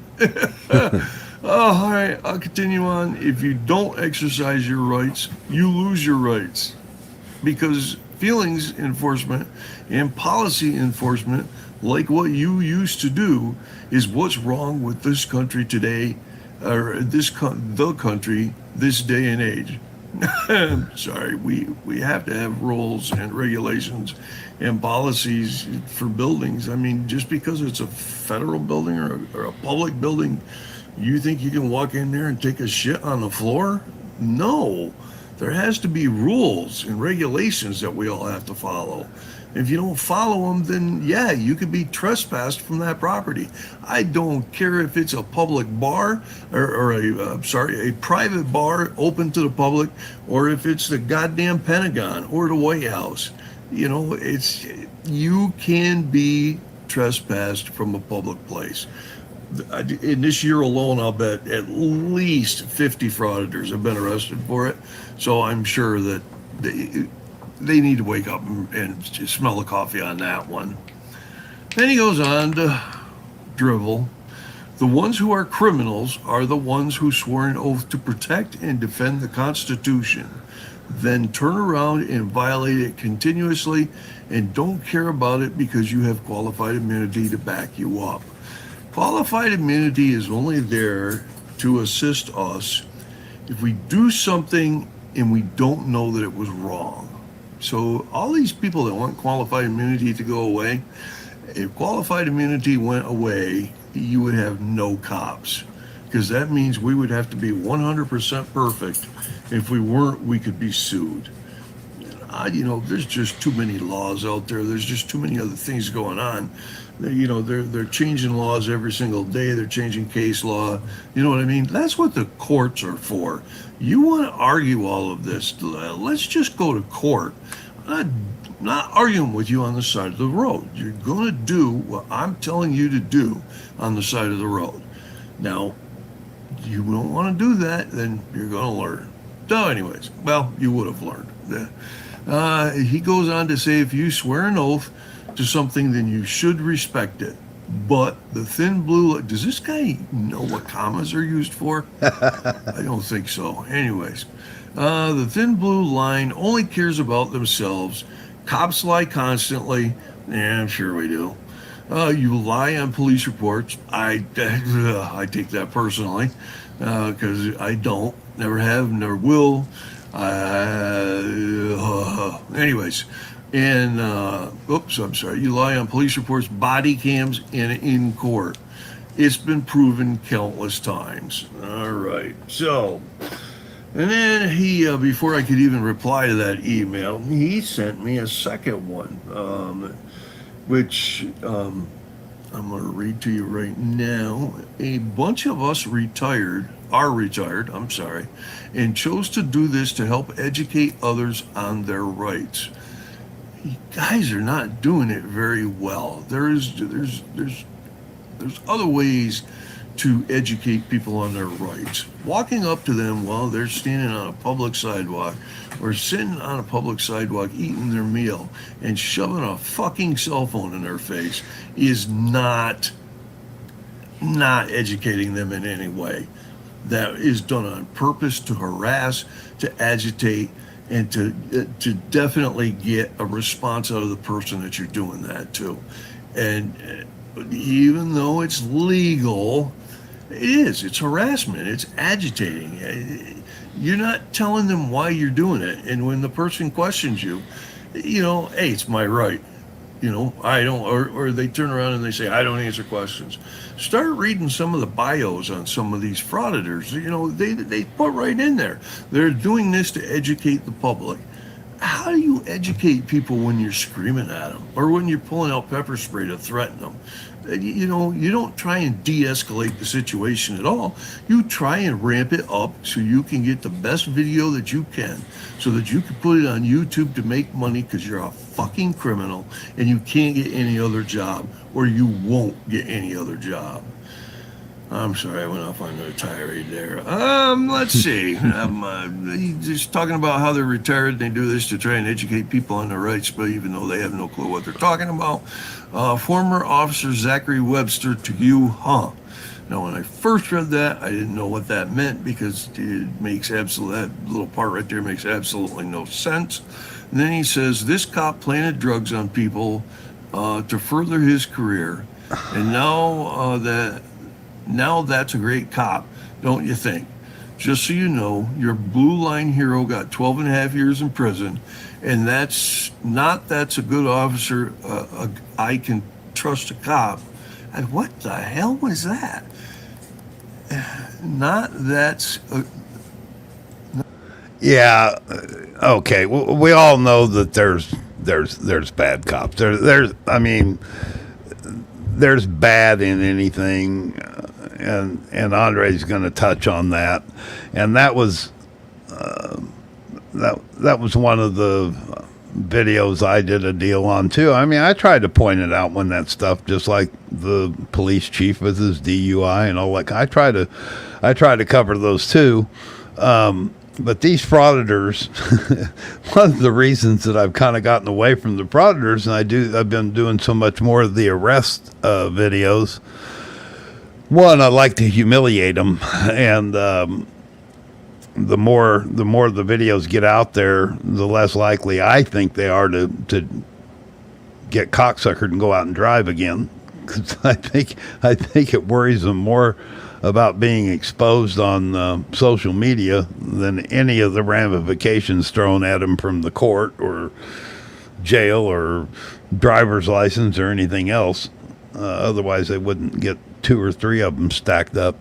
All right, I'll continue on. If you don't exercise your rights, you lose your rights. Because feelings enforcement and policy enforcement, like what you used to do, is what's wrong with this country today, or the country this day and age. Sorry, we have to have rules and regulations and policies for buildings. I mean, just because it's a federal building or a public building, you think you can walk in there and take a shit on the floor? No. There has to be rules and regulations that we all have to follow. If you don't follow them, then yeah, you could be trespassed from that property. I don't care if it's a public bar or a private bar open to the public, or if it's the goddamn Pentagon or the White House. You know, you can be trespassed from a public place. In this year alone, I'll bet at least 50 frauditors have been arrested for it. So I'm sure that they need to wake up and smell the coffee on that one. Then he goes on to drivel. The ones who are criminals are the ones who swore an oath to protect and defend the Constitution, then turn around and violate it continuously and don't care about it because you have qualified immunity to back you up. Qualified immunity is only there to assist us if we do something and we don't know that it was wrong. So all these people that want qualified immunity to go away, if qualified immunity went away, you would have no cops, because that means we would have to be 100% perfect. If we weren't, we could be sued. You know, there's just too many laws out there. There's just too many other things going on. You know, they're changing laws every single day. They're changing case law. You know what I mean? That's what the courts are for. You want to argue all of this, let's just go to court. I'm not arguing with you on the side of the road. You're going to do what I'm telling you to do on the side of the road. Now, you don't want to do that, then you're going to learn. So anyways, well, you would have learned. He goes on to say, if you swear an oath to something, then you should respect it. But the thin blue, does this guy know what commas are used for? I don't think so. Anyways, the thin blue line only cares about themselves. Cops lie constantly. Yeah, I'm sure we do. You lie on police reports. I take that personally, because I don't, never have, never will. Anyways. And, oops, I'm sorry. You lie on police reports, body cams, and in court. It's been proven countless times. All right. So, and then he, before I could even reply to that email, he sent me a second one, which I'm going to read to you right now. A bunch of us are retired, and chose to do this to help educate others on their rights. You guys are not doing it very well. There's other ways to educate people on their rights. Walking up to them while they're standing on a public sidewalk or sitting on a public sidewalk eating their meal and shoving a fucking cell phone in their face is not educating them in any way. That is done on purpose to harass, to agitate, and to definitely get a response out of the person that you're doing that to. And even though it's legal, it's harassment, it's agitating. You're not telling them why you're doing it. And when the person questions you, you know, hey, it's my right. You know, I don't, or they turn around and they say, I don't answer questions. Start reading some of the bios on some of these frauditors. You know, they put right in there. They're doing this to educate the public. How do you educate people when you're screaming at them or when you're pulling out pepper spray to threaten them? You know, you don't try and de-escalate the situation at all. You try and ramp it up so you can get the best video that you can so that you can put it on YouTube to make money because you're a fucking criminal and you can't get any other job or you won't get any other job. I'm sorry, I went off on a tirade there. Let's see. Just talking about how they're retired and they do this to try and educate people on their rights, but even though they have no clue what they're talking about. Former Officer Zachary Webster to you, huh? Now, when I first read that, I didn't know what that meant because it makes that little part right there makes absolutely no sense. And then he says, this cop planted drugs on people to further his career. And now that's a great cop, don't you think? Just so you know, your blue line hero got 12 and a half years in prison, and that's a good officer. I can trust a cop. And what the hell was that? Yeah, okay. Well, we all know that there's bad cops. There's bad in anything, and Andre's going to touch on that, and that was one of the videos I did a deal on too. I mean, I tried to point it out when that stuff, just like the police chief with his DUI and all that. I try to cover those too. But these frauditors, one of the reasons that I've kind of gotten away from the frauditors, and I've been doing so much more of the arrest videos. One, I like to humiliate them, and the more the videos get out there, the less likely I think they are to get cocksuckered and go out and drive again. Because I think it worries them more about being exposed on social media than any of the ramifications thrown at them from the court or jail or driver's license or anything else. Otherwise, they wouldn't get 2 or 3 of them stacked up.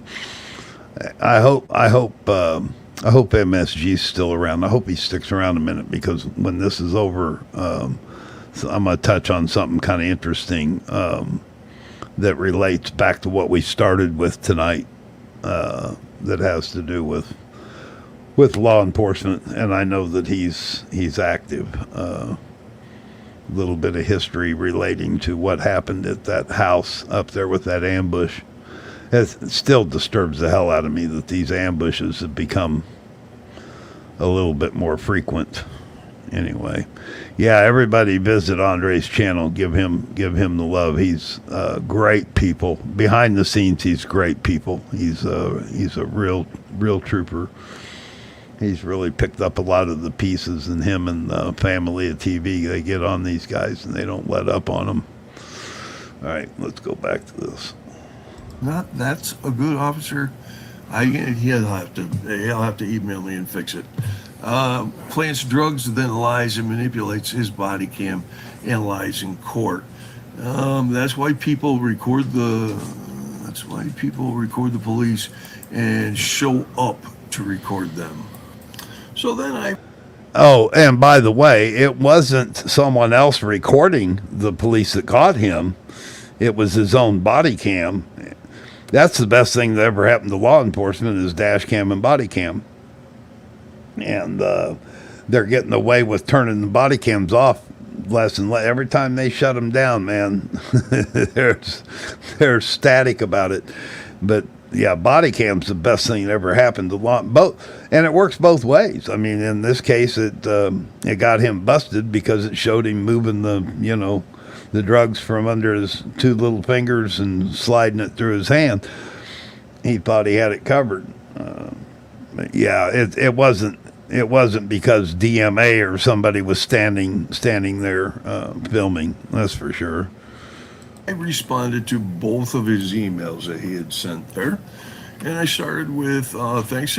I hope MSG's still around. I hope he sticks around a minute, because when this is over, so I'm going to touch on something kind of interesting that relates back to what we started with tonight, that has to do with law enforcement, and I know that he's active. A little bit of history relating to what happened at that house up there with that ambush. It still disturbs the hell out of me that these ambushes have become a little bit more frequent. Anyway, yeah, everybody visit Andre's channel. Give him the love. He's great people. Behind the scenes, he's great people. He's a real trooper. He's really picked up a lot of the pieces, and him and FamiliaTV, they get on these guys and they don't let up on them. All right, let's go back to this. That's a good officer. He'll have to email me and fix it. Plants drugs, then lies and manipulates his body cam and lies in court. That's why people record the police and show up to record them. So then Oh, and by the way, it wasn't someone else recording the police that caught him. It was his own body cam. That's the best thing that ever happened to law enforcement, is dash cam and body cam. And they're getting away with turning the body cams off less and less. Every time they shut them down, man, they're static about it. But yeah, body cam's the best thing that ever happened to law. And it works both ways. I mean, in this case, it got him busted because it showed him moving the drugs from under his 2 little fingers and sliding it through his hand. He thought he had it covered. Yeah, it wasn't because DMA or somebody was standing there filming. That's for sure. I responded to both of his emails that he had sent there, and I started with thanks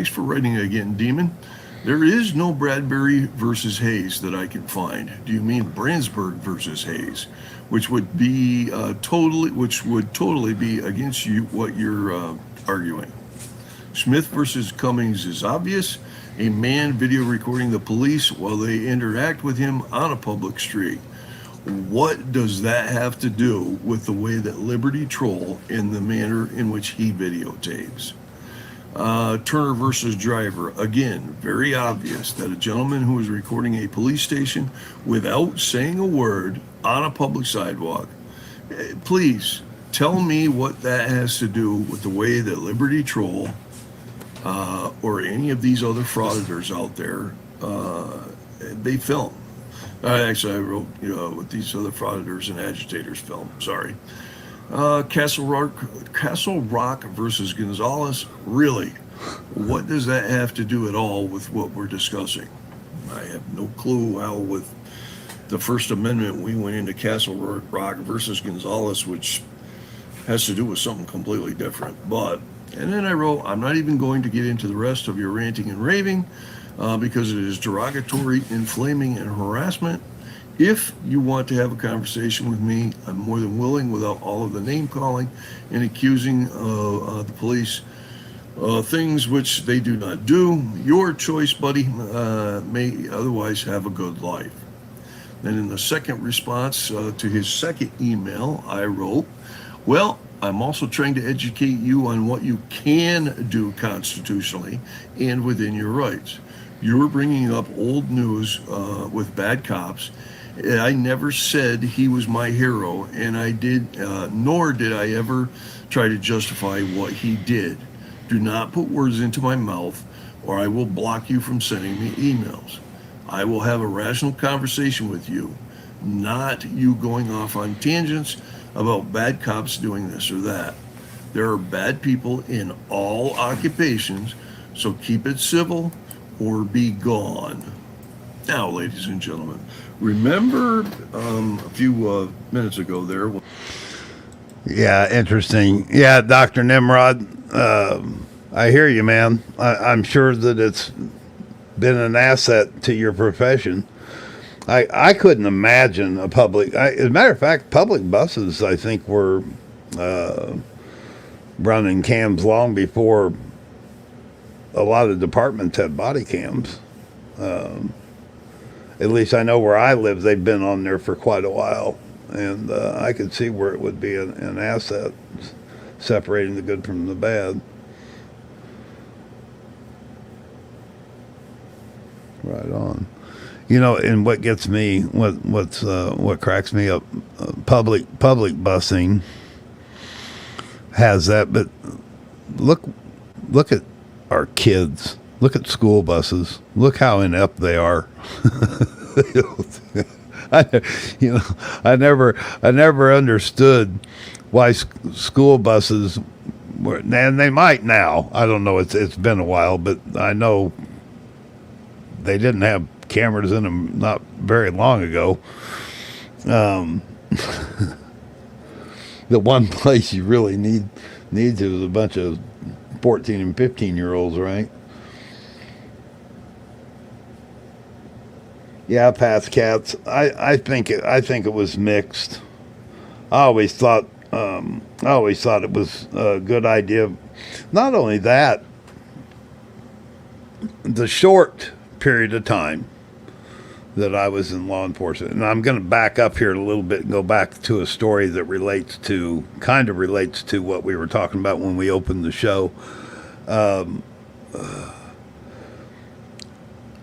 for writing again, Demon. There is no Bradbury versus Hayes that I can find. Do you mean Brandsburg versus Hayes, which would be totally be against you what you're arguing? Smith versus Cummings is obvious. A man video recording the police while they interact with him on a public street. What does that have to do with the way that Liberty Troll in the manner in which he videotapes? Turner versus Driver, again, very obvious that a gentleman who is recording a police station without saying a word on a public sidewalk. Please tell me what that has to do with the way that Liberty Troll or any of these other frauditors out there, they film. Actually, I wrote, what these other frauditors and agitators film. Sorry. Castle Rock versus Gonzalez. Really? What does that have to do at all with what we're discussing? I have no clue how with the First Amendment we went into Castle Rock versus Gonzalez, which has to do with something completely different. And then I wrote, I'm not even going to get into the rest of your ranting and raving because it is derogatory, inflaming, and harassment. If you want to have a conversation with me, I'm more than willing without all of the name calling and accusing the police things which they do not do. Your choice, buddy, may otherwise have a good life. Then in the second response to his second email, I wrote, well, I'm also trying to educate you on what you can do constitutionally and within your rights. You're bringing up old news with bad cops. I never said he was my hero, and I did, nor did I ever try to justify what he did. Do not put words into my mouth, or I will block you from sending me emails. I will have a rational conversation with you, not you going off on tangents about bad cops doing this or that. There are bad people in all occupations, so keep it civil or be gone. Now, ladies and gentlemen, remember a few minutes ago there. Yeah, interesting. Yeah, Dr. Nimrod, I hear you, man. I'm sure that it's been an asset to your profession. I couldn't imagine a public, as a matter of fact, public buses, I think, were running cams long before a lot of departments had body cams. At least I know where I live, they've been on there for quite a while. And I could see where it would be an asset, separating the good from the bad. Right on. And what gets me, what cracks me up, public busing has that, but look at our kids. Look at school buses. Look how inept they are. I never understood why school buses were, and they might now. I don't know. It's been a while, but I know they didn't have cameras in them not very long ago. The one place you really need is a bunch of 14 and 15-year-olds, right? Yeah, Pass Cats. I think it was mixed. I always thought it was a good idea. Not only that, the short period of time that I was in law enforcement, and I'm going to back up here a little bit and go back to a story that kind of relates to what we were talking about when we opened the show.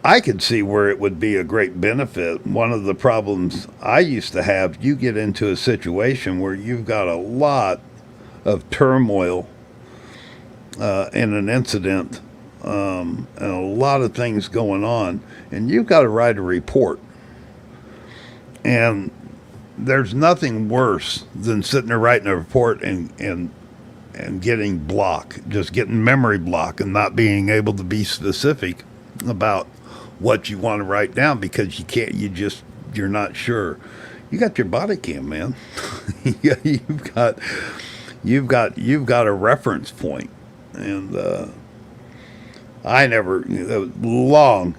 I could see where it would be a great benefit. One of the problems I used to have, you get into a situation where you've got a lot of turmoil in an incident, and a lot of things going on, and you've got to write a report. And there's nothing worse than sitting there writing a report and getting just getting memory block and not being able to be specific about what you want to write down because you're not sure. You got your body cam, man. you've got a reference point. And I never, long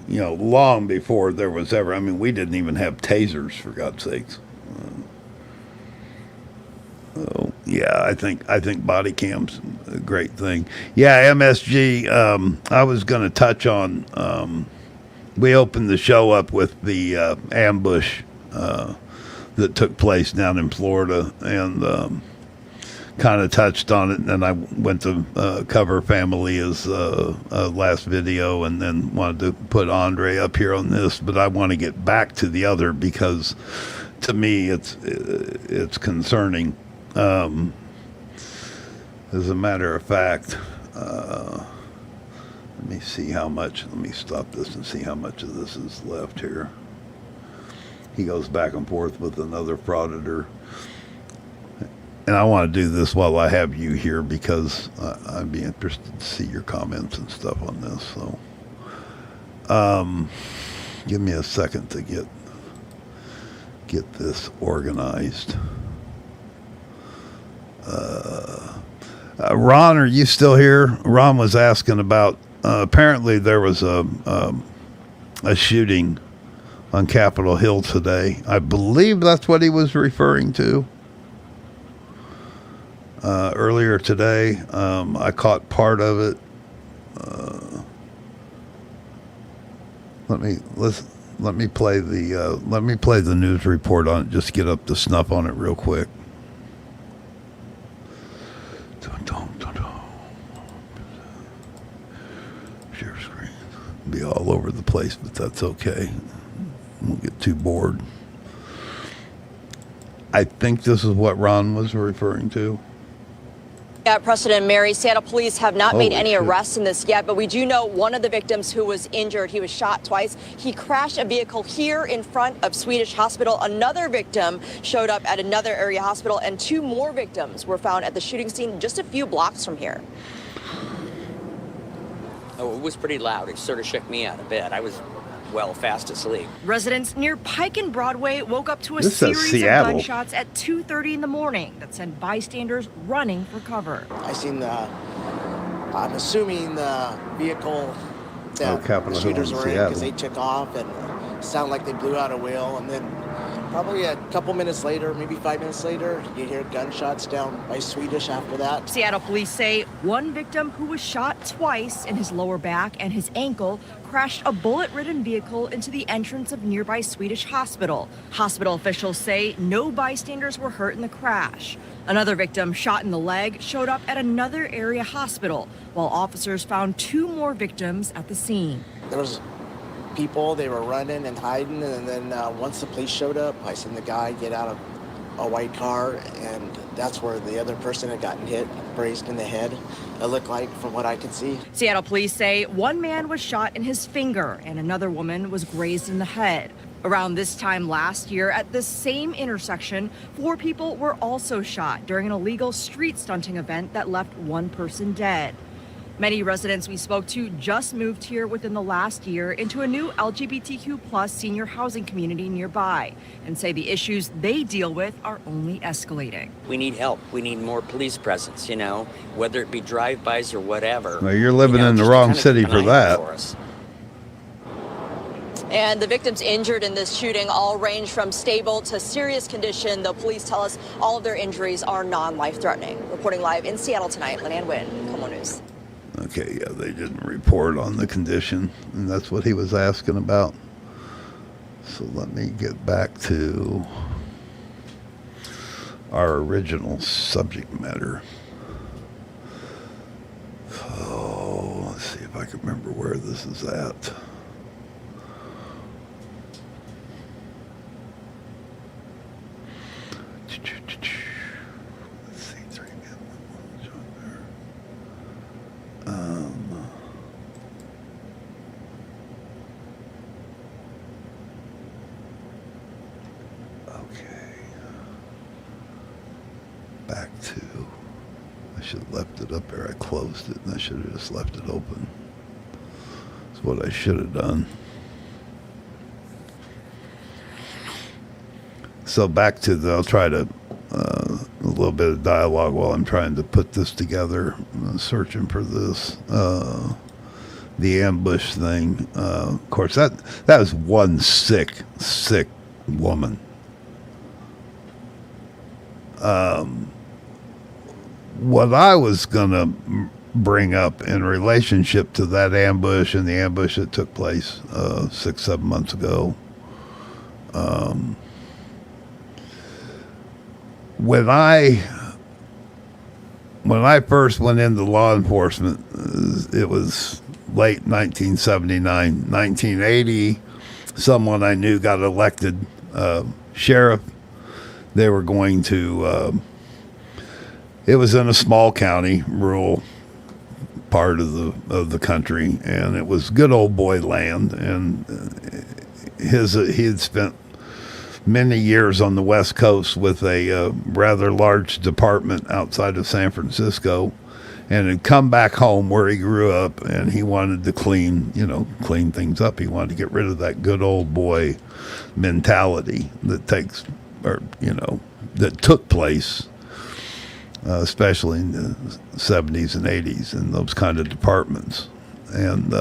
before there was ever, I mean, we didn't even have tasers, for God's sakes. Yeah, I think body cam's a great thing. Yeah, MSG, I was going to touch on, we opened the show up with the ambush that took place down in Florida, and kind of touched on it, and then I went to cover Familia's last video, and then wanted to put Andre up here on this, but I want to get back to the other because to me it's concerning. As a matter of fact, let me see how much, let me stop this and see how much of this is left here. He goes back and forth with another frauditor. And I want to do this while I have you here because I'd be interested to see your comments and stuff on this. So give me a second to get this organized. Ron, are you still here? Ron was asking about, apparently there was a shooting on Capitol Hill today. I believe that's what he was referring to. Earlier today, I caught part of it. Let me play the news report on it. Just get up to snuff on it real quick. Share screen. Be all over the place, but that's okay. Won't get too bored. I think this is what Ron was referring to. Yeah, Preston and Mary, Seattle police have not made any shit. arrests in this yet, but we do know one of the victims who was injured. He was shot twice. He crashed a vehicle here in front of Swedish Hospital. Another victim showed up at another area hospital, and 2 more victims were found at the shooting scene just a few blocks from here. Oh, it was pretty loud. It sort of shook me out a bit. I was fast asleep. Residents near Pike and Broadway woke up to a This says series of Seattle. gunshots at 2:30 in the morning that sent bystanders running for cover. I seen I'm assuming the vehicle that Capitol the Hill shooters in were in, Seattle. because they took off and sounded like they blew out a wheel, and then probably a couple minutes later, maybe 5 minutes later, you hear gunshots down by Swedish after that. Seattle police say one victim who was shot twice in his lower back and his ankle crashed a bullet-ridden vehicle into the entrance of nearby Swedish Hospital. Hospital officials say no bystanders were hurt in the crash. Another victim shot in the leg showed up at another area hospital, while officers found 2 more victims at the scene. There was people, they were running and hiding, and then once the police showed up, I seen the guy get out of a white car, and that's where the other person had gotten hit, grazed in the head, it looked like, from what I could see. Seattle police say one man was shot in his finger and another woman was grazed in the head. Around this time last year, at this same intersection, 4 people were also shot during an illegal street stunting event that left 1 person dead. Many residents we spoke to just moved here within the last year into a new LGBTQ+ senior housing community nearby and say the issues they deal with are only escalating. We need help. We need more police presence, whether it be drive-bys or whatever. Well, you're living in the wrong city for that. And the victims injured in this shooting all range from stable to serious condition, though police tell us all of their injuries are non-life-threatening. Reporting live in Seattle tonight, Lynn Ann Wynn, Como News. Okay, yeah, they didn't report on the condition, and that's what he was asking about. So let me get back to our original subject matter. Oh, let's see if I can remember where this is at. Let's see, 3 minutes. Okay. Back to, I should have left it up there. I closed it and I should have just left it open. That's what I should have done. So back to I'll try to, a little bit of dialogue while I'm trying to put this together. I'm searching for this. the ambush thing. Of course, that was one sick woman. What I was going to bring up in relationship to that ambush and the ambush that took place 6-7 months ago, when I first went into law enforcement, it was late 1979. 1980, someone I knew got elected sheriff. They were going to, it was in a small county, rural part of the country, and it was good old boy land. And he had spent many years on the West Coast with a rather large department outside of San Francisco, and had come back home where he grew up, and he wanted to clean things up. He wanted to get rid of that good old boy mentality that took place, especially in the 70s and 80s in those kind of departments. And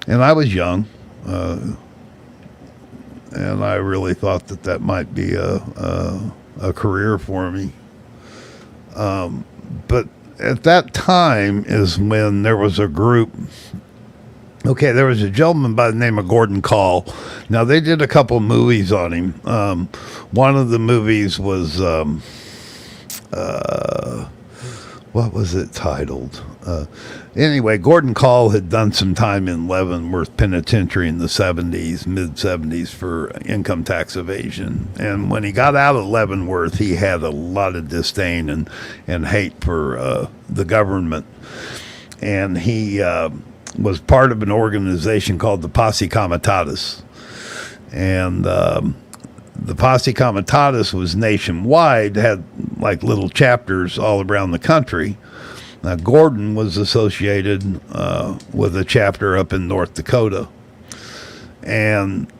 I was young, and I really thought that might be a career for me. But at that time is when there was a group. Okay, there was a gentleman by the name of Gordon Kahl. Now, they did a couple movies on him. One of the movies was, what was it titled? Anyway, Gordon Kahl had done some time in Leavenworth Penitentiary in the mid-70s for income tax evasion. And when he got out of Leavenworth, he had a lot of disdain and hate for the government. And he was part of an organization called the Posse Comitatis. And the Posse Comitatis was nationwide, had like little chapters all around the country. Now, Gordon was associated with a chapter up in North Dakota. And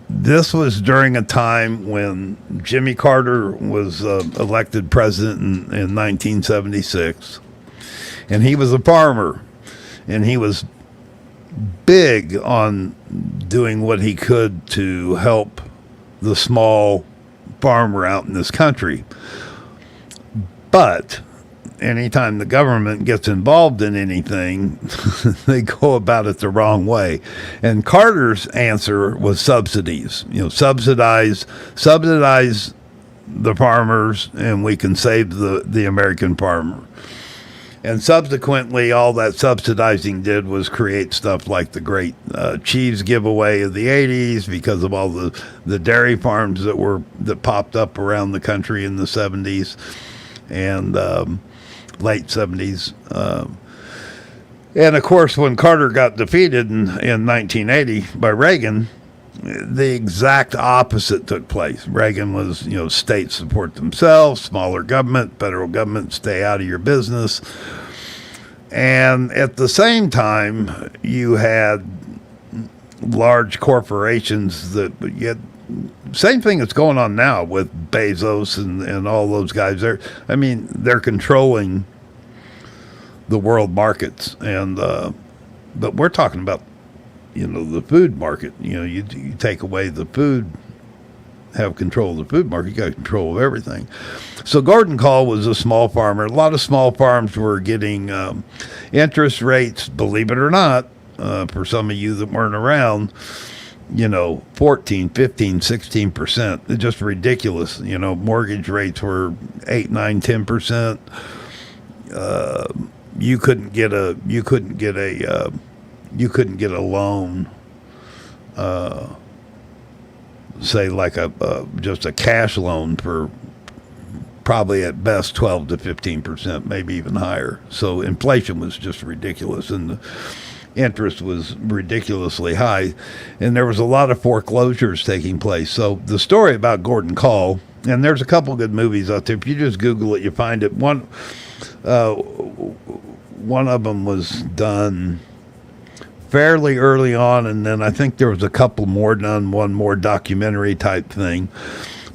this was during a time when Jimmy Carter was elected president in 1976. And he was a farmer. And he was big on doing what he could to help the small farmer out in this country. But anytime the government gets involved in anything, they go about it the wrong way. And Carter's answer was subsidies. Subsidize the farmers, and we can save the American farmer. And subsequently, all that subsidizing did was create stuff like the great cheese giveaway of the 80s, because of all the dairy farms that popped up around the country in the 70s and late 70s. And of course, when Carter got defeated in 1980 by Reagan, the exact opposite took place. Reagan was, states support themselves, smaller government, federal government, stay out of your business. And at the same time, you had large corporations same thing that's going on now with Bezos and all those guys. They're controlling the world markets. And, but we're talking about, the food market. You take away the food, have control of the food market, you got control of everything. So Gordon Kahl was a small farmer. A lot of small farms were getting interest rates, believe it or not, for some of you that weren't around, 14, 15, 16%. It's just ridiculous. Mortgage rates were 8, 9, 10%. You couldn't get a loan, say like just a cash loan, for probably at best 12 to 15%, maybe even higher. So inflation was just ridiculous, and the interest was ridiculously high, and there was a lot of foreclosures taking place. So the story about Gordon Kahl, and there's a couple good movies out there. If you just Google it, you find it. One of them was done fairly early on, and then I think there was a couple more done, one more documentary type thing.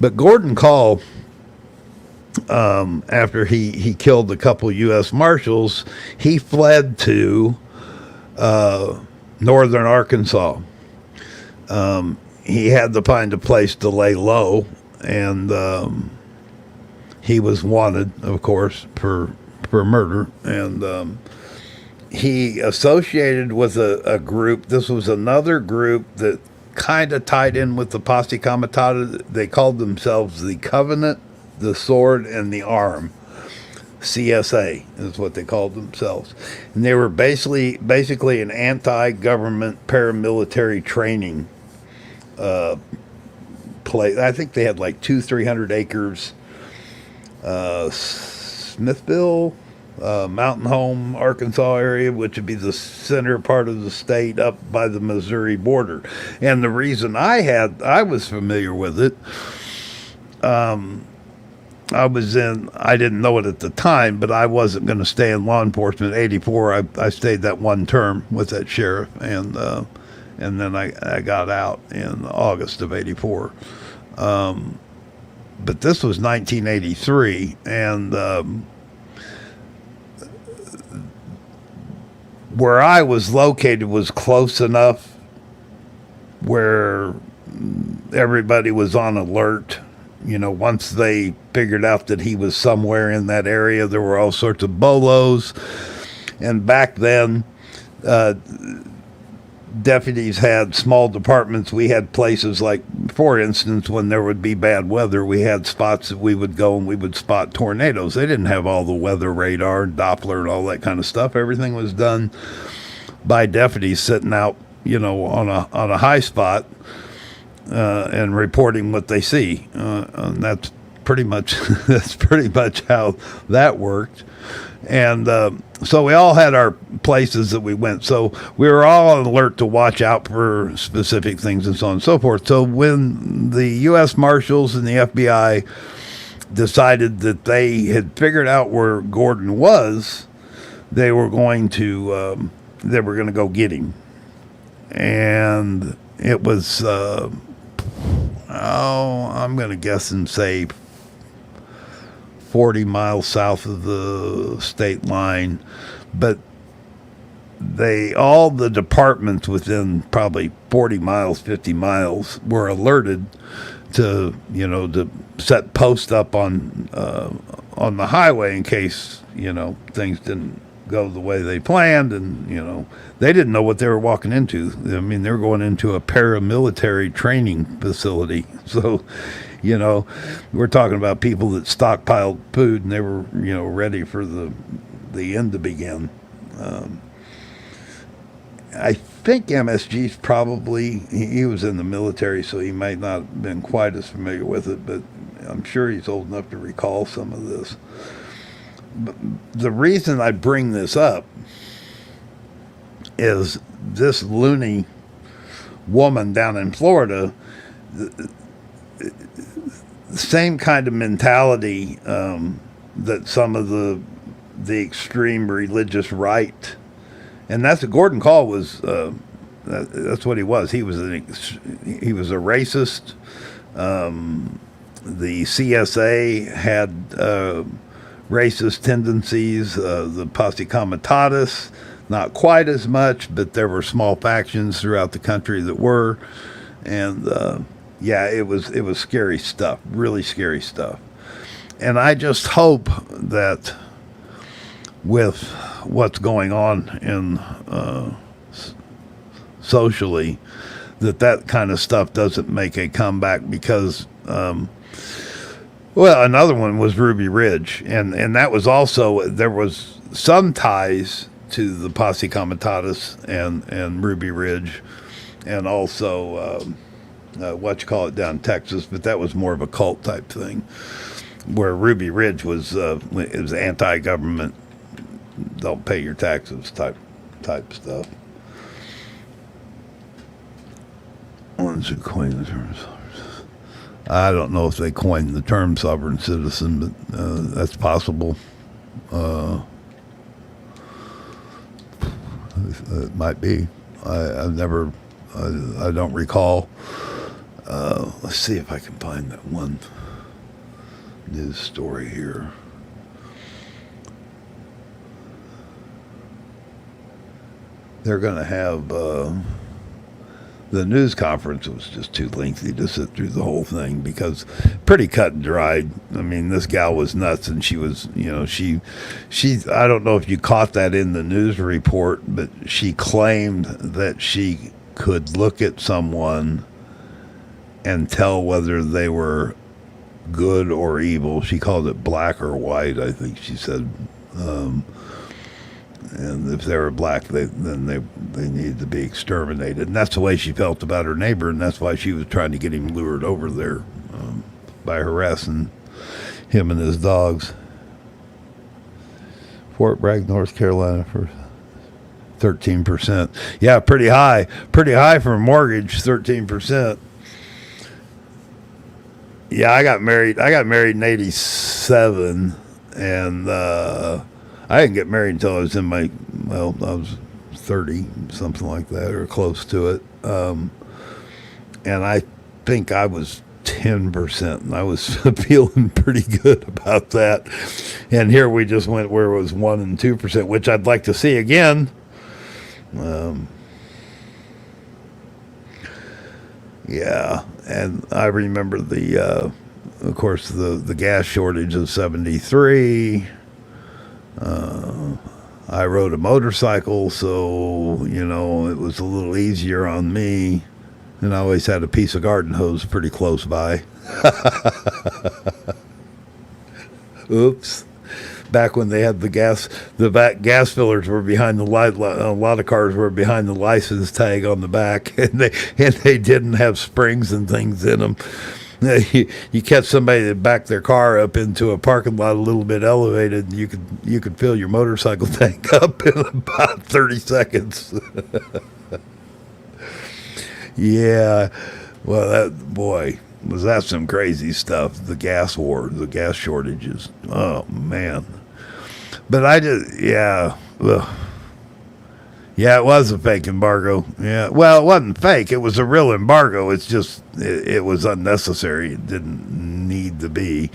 But Gordon Kahl, after he killed a couple U.S. Marshals, he fled to northern Arkansas. He had to find a place to lay low, and he was wanted, of course, for murder. And he associated with a group. This was another group that kind of tied in with the Posse Comitatis. They called themselves the Covenant, the Sword, and the Arm. CSA is what they called themselves. And they were basically an anti-government paramilitary training place. I think they had like 300 acres. Smithville, Mountain Home, Arkansas area, which would be the center part of the state up by the Missouri border. And the reason I was familiar with it, I didn't know it at the time, but I wasn't going to stay in law enforcement. 84, I stayed that one term with that sheriff, and then I got out in August of 84. But this was 1983, and where I was located was close enough where everybody was on alert. You know, once they figured out that he was somewhere in that area, there were all sorts of bolos. And back then, deputies had small departments. We had places like, for instance, when there would be bad weather, we had spots that we would go and we would spot tornadoes. They didn't have all the weather radar, Doppler, and all that kind of stuff. Everything was done by deputies sitting out, you know, on a high spot and reporting what they see. And that's pretty much how that worked. And so we all had our places that we went. So we were all on alert to watch out for specific things and so on and so forth. So when the U.S. Marshals and the FBI decided that they had figured out where Gordon was, they were going to go get him. And it was, I'm going to guess and say 40 miles south of the state line, but all the departments within probably 40 miles, 50 miles were alerted to set posts up on the highway in case, things didn't go the way they planned. And, they didn't know what they were walking into. I mean, they were going into a paramilitary training facility. So, we're talking about people that stockpiled food and they were, ready for the end to begin. I think MSG's probably, he was in the military, so he might not have been quite as familiar with it, but I'm sure he's old enough to recall some of this. But the reason I bring this up is this loony woman down in Florida, the same kind of mentality that some of the extreme religious right, and that's what Gordon Kahl was. That's what he was. He was a racist. The CSA had racist tendencies. The Posse Comitatis, not quite as much, but there were small factions throughout the country that were, and it was scary stuff, really scary stuff. And I just hope that with what's going on in socially, that kind of stuff doesn't make a comeback, because another one was Ruby Ridge, and that was also, there was some ties to the Posse Comitatis and Ruby Ridge, and also down in Texas, but that was more of a cult type thing, where Ruby Ridge was it was anti-government, don't pay your taxes type stuff. Ones who coined the term sovereign. I don't know if they coined the term sovereign citizen, but that's possible. It might be. I don't recall. Let's see if I can find that one news story here. they're going to have the news conference was just too lengthy to sit through the whole thing because pretty cut and dried. I mean, this gal was nuts, and she was, she I don't know if you caught that in the news report, but she claimed that she could look at someone and tell whether they were good or evil. She called it black or white, I think she said. And if they were black, then they needed to be exterminated. And that's the way she felt about her neighbor, and that's why she was trying to get him lured over there by harassing him and his dogs. Fort Bragg, North Carolina for 13%. Yeah, pretty high. Pretty high for a mortgage, 13%. Yeah, I got married in 87, and I didn't get married until I was I was 30, something like that, or close to it. And I think I was 10%, and I was feeling pretty good about that. And here we just went where it was 1% and 2%, which I'd like to see again. Yeah, and I remember of course, the gas shortage of 73. I rode a motorcycle, so, it was a little easier on me. And I always had a piece of garden hose pretty close by. Oops. Back when they had the gas fillers were behind the light. A lot of cars were behind the license tag on the back, and they didn't have springs and things in them. You catch somebody that backed their car up into a parking lot a little bit elevated, you could fill your motorcycle tank up in about 30 seconds. Yeah, well, was that some crazy stuff? The gas war, the gas shortages. Oh man! But yeah, it was a fake embargo. Yeah, well, it wasn't fake. It was a real embargo. It's just it was unnecessary. It didn't need to be,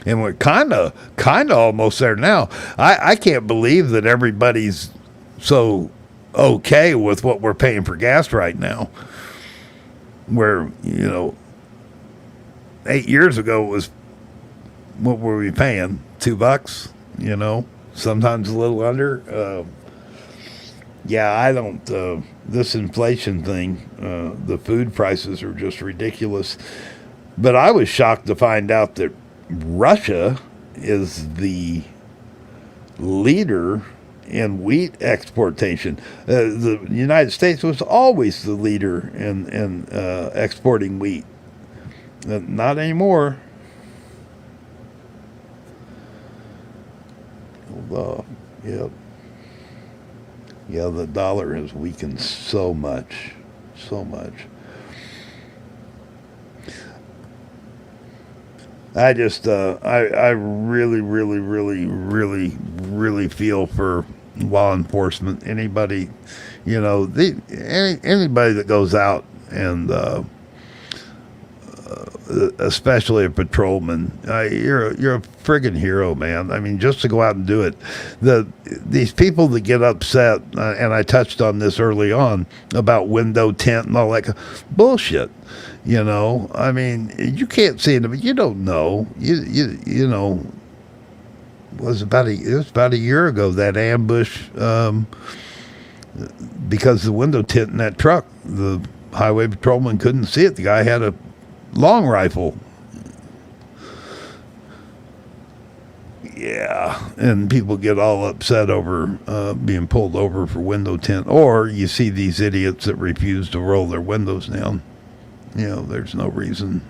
and we're kind of almost there now. I can't believe that everybody's so okay with what we're paying for gas right now. Where 8 years ago it was, what were we paying? $2. Sometimes a little under. Yeah, I don't, this inflation thing, the food prices are just ridiculous. But I was shocked to find out that Russia is the leader in wheat exportation. The United States was always the leader in exporting wheat. Not anymore. Yep. Yeah, the dollar has weakened so much. I just, I really feel for law enforcement. Anybody, anybody that goes out and, especially a patrolman, you're a friggin' hero, man. I mean, just to go out and do it. These people that get upset, and I touched on this early on about window tint and all that bullshit. I mean, you can't see it, but you don't know. You know, it was about a year ago, that ambush, because the window tint in that truck, the highway patrolman couldn't see it. The guy had a long rifle. Yeah, and people get all upset over being pulled over for window tint. Or you see these idiots that refuse to roll their windows down. There's no reason.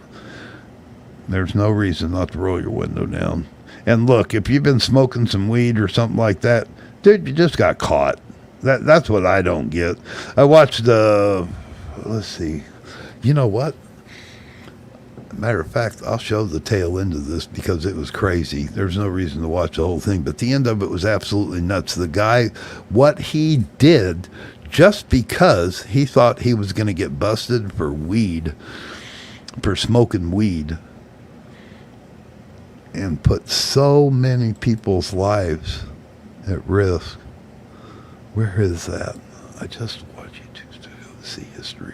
There's no reason not to roll your window down. And look, if you've been smoking some weed or something like that, dude, you just got caught. That's what I don't get. I watched let's see. You know what? Matter of fact, I'll show the tail end of this because it was crazy. There's no reason to watch the whole thing, but the end of it was absolutely nuts. The guy, what he did, just because he thought he was going to get busted for smoking weed, and put so many people's lives at risk. Where is that? I just watch YouTube to see history.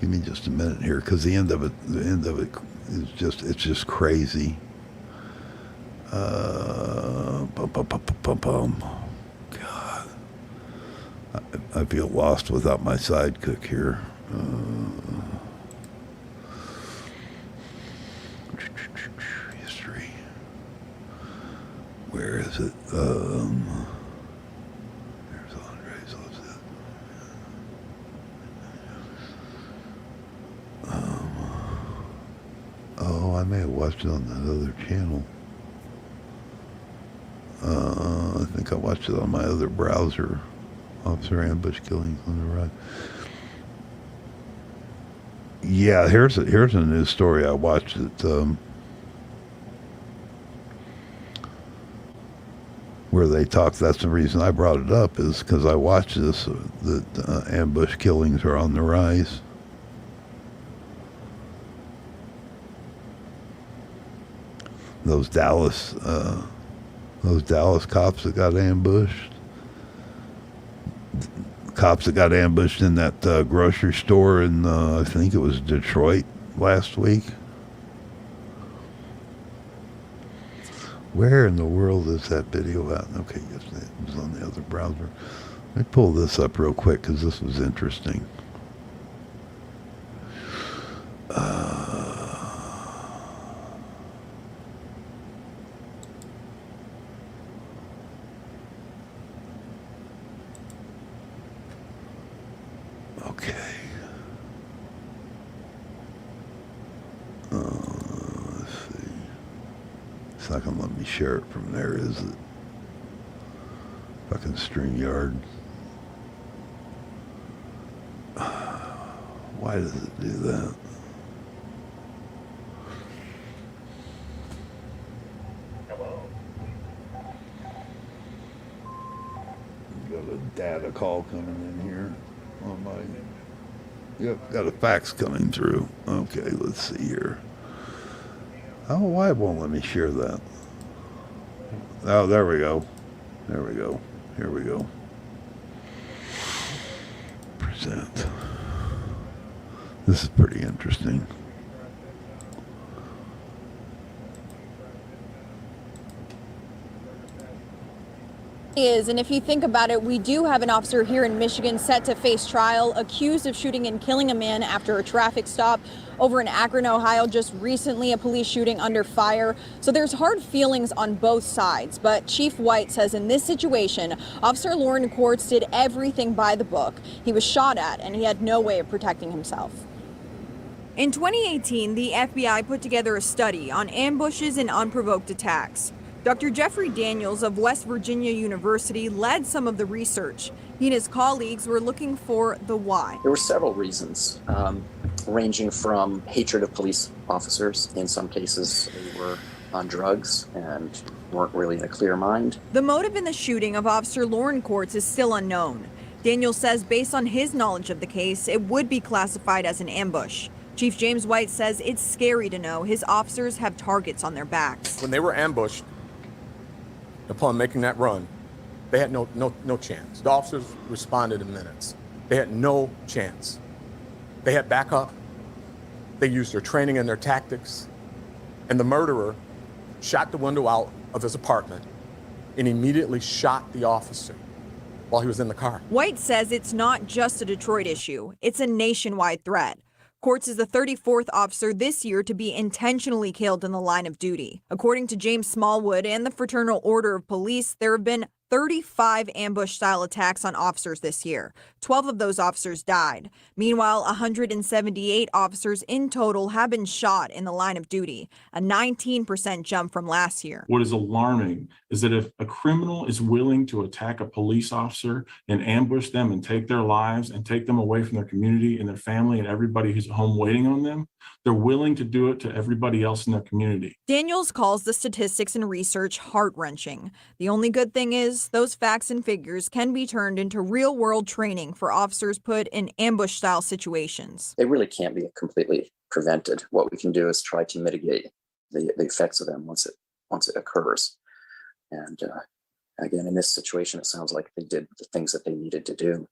Give me just a minute here, because the end of it is just crazy. God, I feel lost without my sidekick here. History. Where is it? There's Andres. Oh, I may have watched it on that other channel. I think I watched it on my other browser. Officer ambush killings on the right. Yeah, here's a news story I watched it. Where they talk. That's the reason I brought it up, is because I watched this. That ambush killings are on the rise. Those Dallas cops that got ambushed. Cops that got ambushed in that grocery store in, I think it was Detroit last week. Where in the world is that video at? Okay, yes, it was on the other browser. Let me pull this up real quick, because this was interesting. Okay. Let's see. It's not going to let me share it from there, is it? Fucking StreamYard. Why does it do that? Got a data call coming in here on my... Yep, got a fax coming through. Okay, let's see here. Oh, why won't let me share that? Oh, there we go. There we go. Here we go. Present. This is pretty interesting. Is, and if you think about it, we do have an officer here in Michigan set to face trial, accused of shooting and killing a man after a traffic stop over in Akron, Ohio, just recently, a police shooting under fire. So there's hard feelings on both sides, but Chief White says in this situation, Officer Lauren Quartz did everything by the book. He was shot at and he had no way of protecting himself. In 2018, the FBI put together a study on ambushes and unprovoked attacks. Dr. Jeffrey Daniels of West Virginia University led some of the research. He and his colleagues were looking for the why. There were several reasons, ranging from hatred of police officers. In some cases, they were on drugs and weren't really in a clear mind. The motive in the shooting of Officer Lauren Quartz is still unknown. Daniels says based on his knowledge of the case, it would be classified as an ambush. Chief James White says it's scary to know his officers have targets on their backs. When they were ambushed, upon making that run, they had no chance. The officers responded in minutes. They had no chance. They had backup. They used their training and their tactics. And the murderer shot the window out of his apartment and immediately shot the officer while he was in the car. White says it's not just a Detroit issue. It's a nationwide threat. Quartz is the 34th officer this year to be intentionally killed in the line of duty. According to James Smallwood and the Fraternal Order of Police, there have been 35 ambush-style attacks on officers this year. 12 of those officers died. Meanwhile, 178 officers in total have been shot in the line of duty, a 19% jump from last year. What is alarming is that if a criminal is willing to attack a police officer and ambush them and take their lives and take them away from their community and their family and everybody who's at home waiting on them, they're willing to do it to everybody else in their community. Daniels calls the statistics and research heart-wrenching. The only good thing is those facts and figures can be turned into real-world training for officers put in ambush-style situations. They really can't be completely prevented. What we can do is try to mitigate the effects of them once it occurs. And again, in this situation, it sounds like they did the things that they needed to do.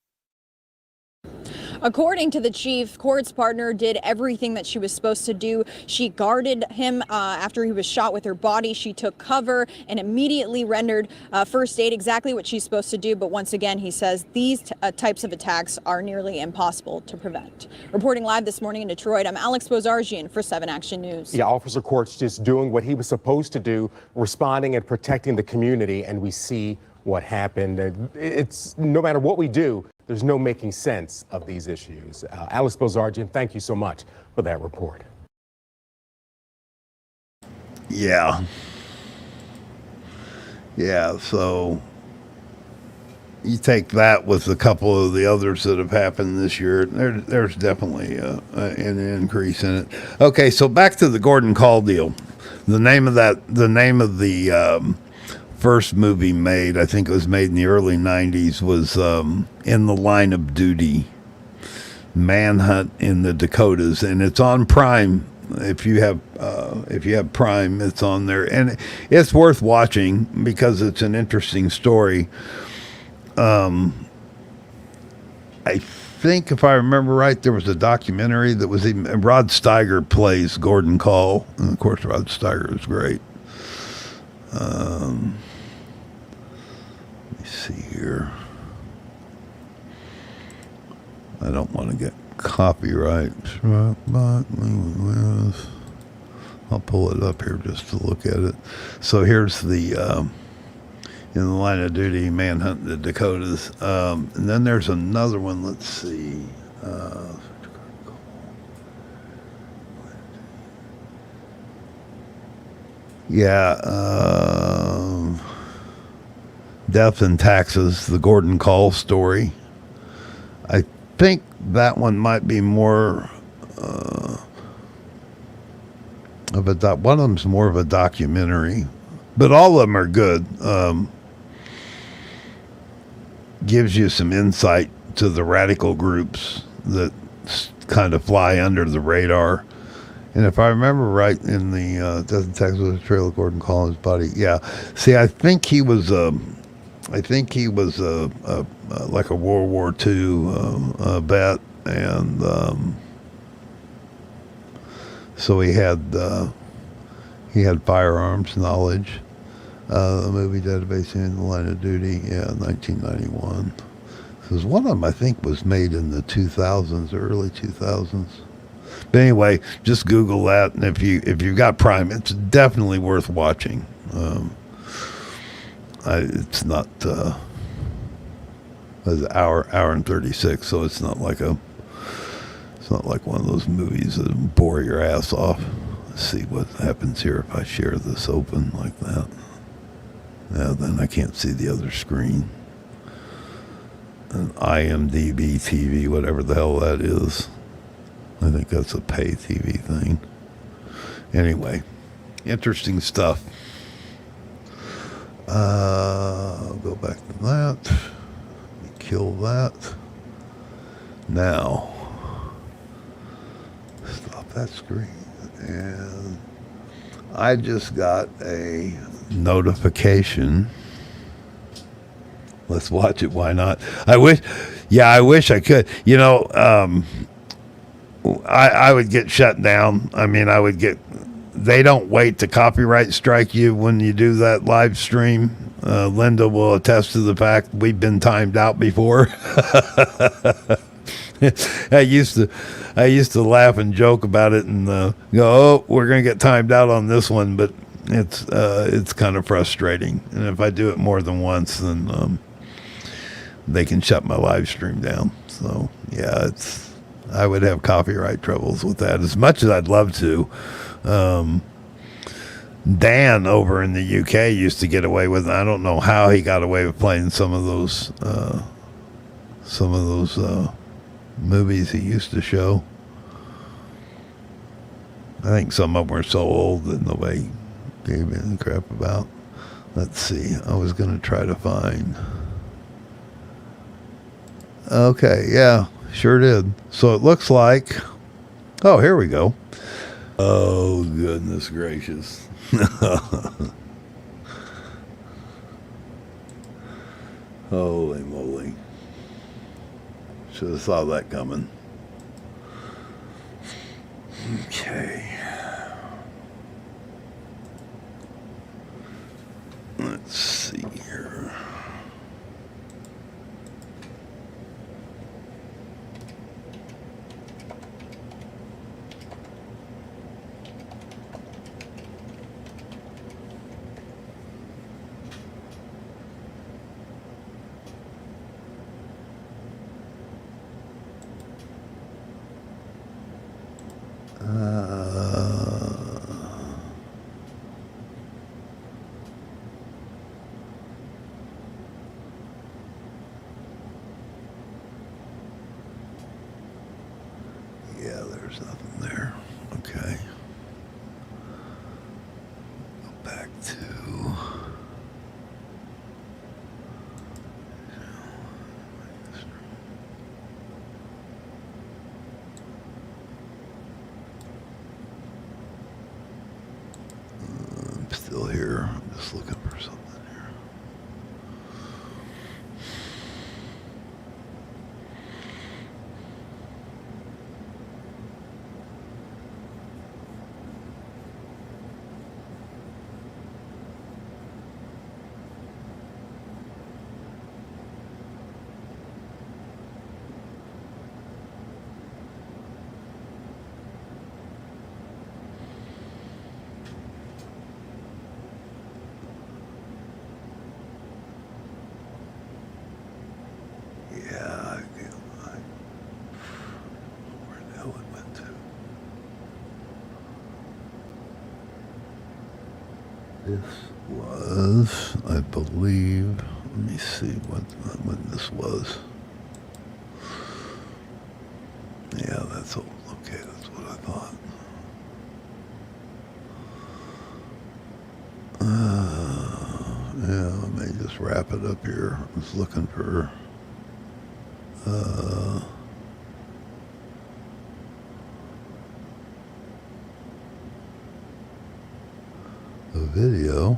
According to the chief, Cord's partner did everything that she was supposed to do. She guarded him after he was shot with her body. She took cover and immediately rendered first aid, exactly what she's supposed to do. But once again, he says these types of attacks are nearly impossible to prevent. Reporting live this morning in Detroit, I'm Alex Bozargian for 7 Action News. Yeah, Officer Court's just doing what he was supposed to do, responding and protecting the community, and we see what happened. It's no matter what we do, there's no making sense of these issues. Alex Bozargian, thank you so much for that report. Yeah. Yeah, so you take that with a couple of the others that have happened this year, there's definitely an increase in it. Okay, so back to the Gordon Kahl deal. The name of the first movie made, I think it was made in the early 90s, was In the Line of Duty, Manhunt in the Dakotas, and it's on Prime. If you have Prime, it's on there, and it's worth watching because it's an interesting story. I think, if I remember right, there was a documentary that was even Rod Steiger plays Gordon Kahl, and of course Rod Steiger is great. Let me see here. I don't want to get copyright. I'll pull it up here just to look at it. So here's the In the Line of Duty, Manhunt in the Dakotas. And then there's another one. Let's see. Death and Taxes, the Gordon Kahl story. I think that one might be more of a one of them's more of a documentary, but all of them are good. Gives you some insight to the radical groups that kind of fly under the radar. And if I remember right, in the Death and Taxes was a trail of Gordon Kahl and his body. Yeah. See, I think he was like a World War II vet, and so he had firearms knowledge. The movie Database in the Line of Duty, 1991. Because one of them, I think, was made in the 2000s, early 2000s. But anyway, just Google that, and if you've got Prime, it's definitely worth watching. It's not an hour and 36, so it's not like one of those movies that bore your ass off. Let's see what happens here if I share this open like that. Now then I can't see the other screen. An IMDb TV, whatever the hell that is. I think that's a pay TV thing. Anyway, interesting stuff. I'll go back to that. Kill that. Now, stop that screen. And I just got a notification. Let's watch it. Why not? I wish I could. You know, I would get shut down. I mean, they don't wait to copyright strike you when you do that live stream. Linda will attest to the fact we've been timed out before. I used to laugh and joke about it and go, "Oh, we're going to get timed out on this one," but it's kind of frustrating. And if I do it more than once, then they can shut my live stream down. So yeah, I would have copyright troubles with that as much as I'd love to. Dan over in the UK used to get away with it. I don't know how he got away with playing some of those movies he used to show. I think some of them were so old that nobody gave any crap about. Let's see. I was going to try to find. Okay, yeah, sure did. So it looks like, oh, here we go. Oh, goodness gracious. Holy moly. Should have saw that coming. Okay. Let's see here. Yeah, there's nothing there. Okay. Go back to... I'm still here. I'm just looking for something here. Yeah, where the hell it went to? This was, I believe, let me see when this was. Yeah, that's old. Okay, that's what I thought. Yeah, let me just wrap it up here. I was looking for a video,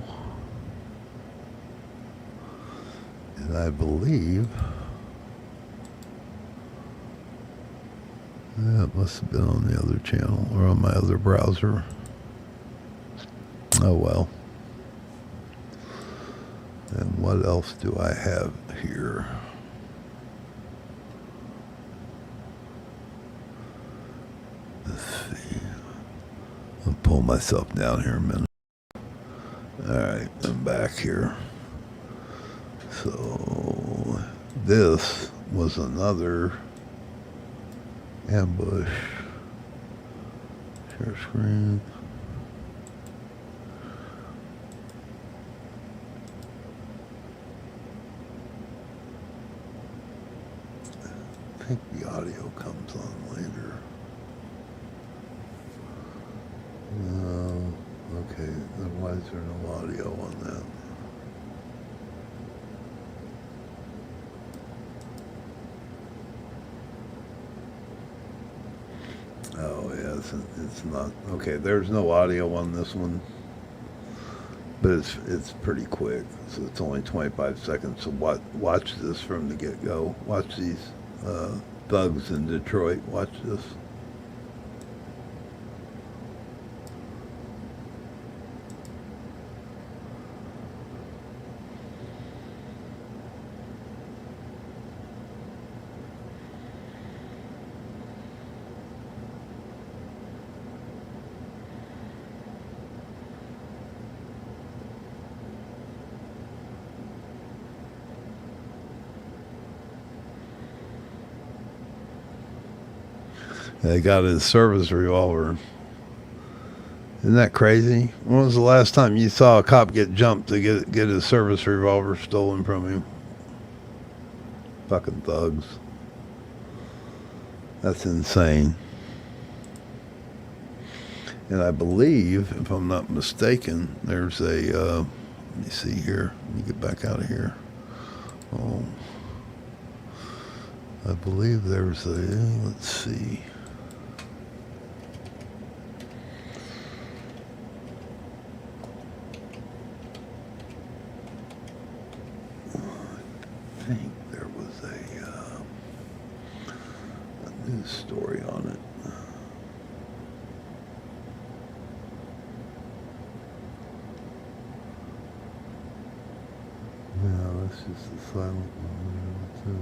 and I believe it must have been on the other channel or on my other browser. Oh well. And what else do I have here? Let's see. I'll pull myself down here a minute. Alright, I'm back here. So, this was another ambush. Share screen. I think the audio comes on later. No, okay, then why is there no audio on that? Oh yeah, it's not, okay, there's no audio on this one, but it's pretty quick, so it's only 25 seconds, so watch this from the get-go. Watch these thugs in Detroit, watch this. They got his service revolver. Isn't that crazy? When was the last time you saw a cop get jumped to get his service revolver stolen from him? Fucking thugs. That's insane. And I believe, if I'm not mistaken, there's a, let me see here. Let me get back out of here. Oh, I believe there's a, let's see. think there was a news story on it. No, that's just the silent one. That's it.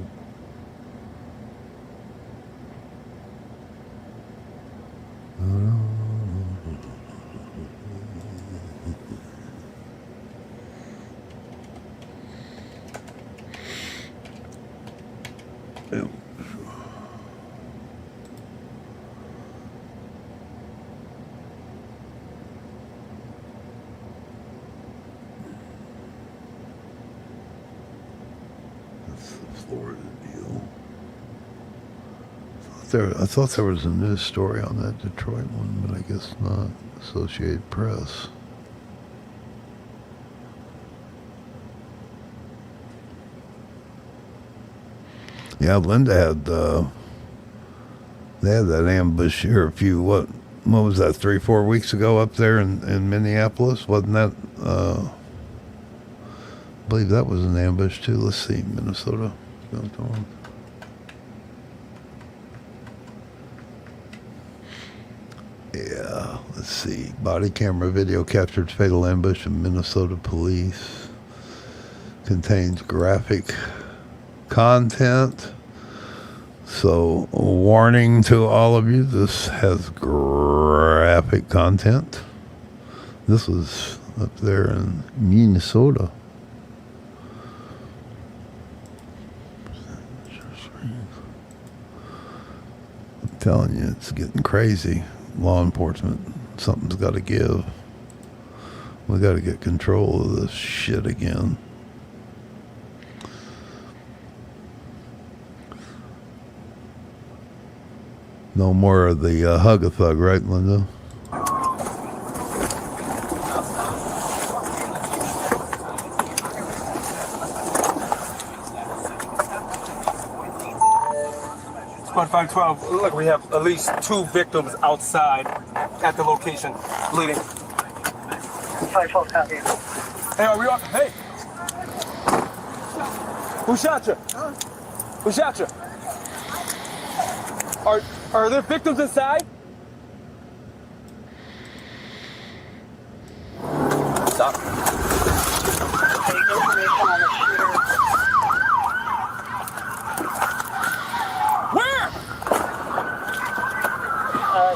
I thought there was a news story on that Detroit one, but I guess not. Associated Press. Yeah, Linda had they had that ambush here a few what was that 3-4 weeks ago up there in Minneapolis? Wasn't that I believe that was an ambush too. Let's see, Minnesota. Yeah, let's see. Body camera video captured fatal ambush of Minnesota police. Contains graphic content. So, a warning to all of you, this has graphic content. This was up there in Minnesota. I'm telling you, it's getting crazy. Law enforcement, something's got to give. We got to get control of this shit again. No more of the hug-a-thug, right, Linda? Squad 512, look, we have at least 2 victims outside at the location, bleeding. 512, copy. Hey, are we on? Hey! Who shot you? Who shot you? Are there victims inside? Stop.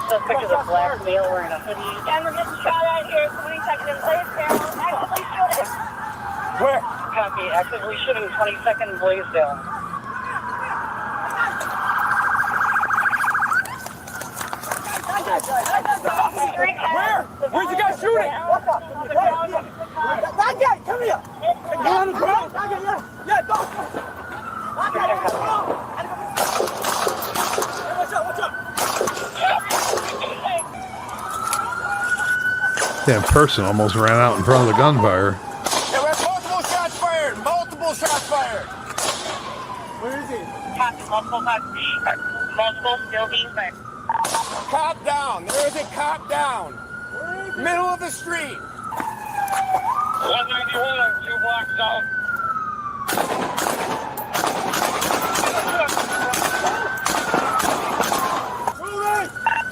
Suspect is a black male wearing a hoodie. And we're getting shot at here. Somebody second in Blaisdell. Actively shooting. Where? Copy. Actively shooting 22nd in Blaisdell. Where? Where's the guy shooting? That guy, come here. You're on the ground? Yeah, go. What's up? That person almost ran out in front of the gunfire. Yeah, we have multiple shots fired. Multiple shots fired. Where is he? Multiple still being fired. Cop down. There is a cop down. Middle of the street. 191, 2 blocks south.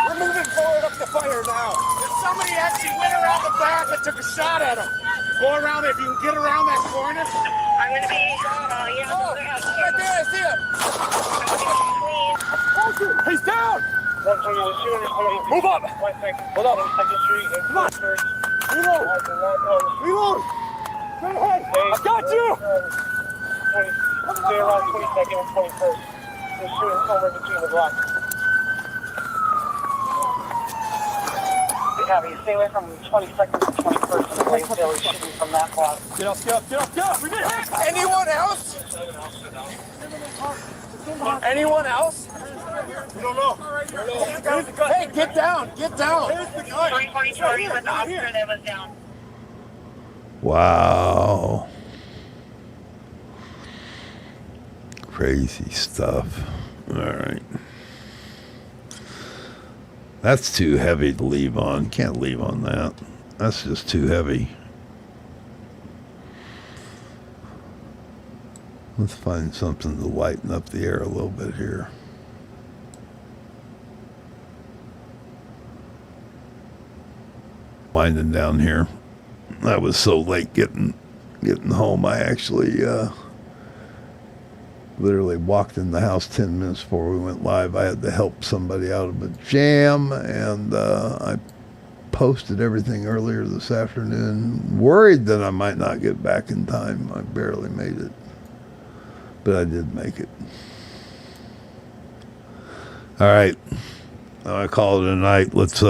We're moving forward up the fire now. Somebody actually went around the back and took a shot at him. Go around if you can get around that corner. I'm going to be, right there, I see him. He's down. Move up. Hold up. Come on. Reload. Reload. Go ahead. I got you. Stay around 22nd and 21st. They're shooting somewhere between the blocks. Copy. Stay away from 22nd to 21st and Blaisdell is shooting from that block. Get up. We get hit. Anyone else? Anyone else? We don't know. Hey, get down. 342 with the officer that was down. Wow. Crazy stuff. All right. That's too heavy to leave on. Can't leave on that. That's just too heavy. Let's find something to lighten up the air a little bit here. Winding down here. I was so late getting home. I actually literally walked in the house 10 minutes before we went live. I had to help somebody out of a jam, and I posted everything earlier this afternoon, worried that I might not get back in time. I barely made it, but I did make it. All right, I call it a night. Let's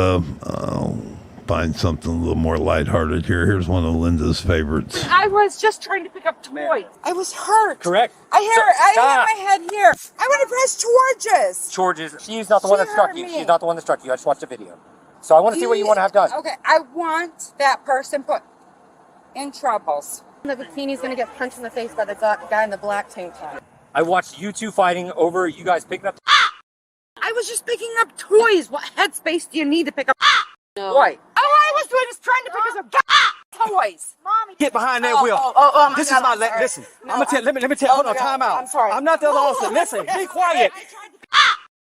find something a little more lighthearted here. Here's one of Linda's favorites. I was just trying to pick up toys. I was hurt. Correct. I have my head here. I want to press charges. She's not the one that struck you. She's not the one that struck you. I just watched the video. So I want to see what you want to have done. Okay, I want that person put in troubles. The bikini's gonna get punched in the face by the guy in the black tank top. I watched you two fighting over you guys picking up. I was just picking up toys. What headspace do you need to pick up toys? All I was doing is trying to pick up toys. Mommy, Get behind that wheel. This is my listen. No, I'm gonna tell. Let me tell. Hold on. Time out. I'm sorry. I'm not the other officer. Listen. Be quiet.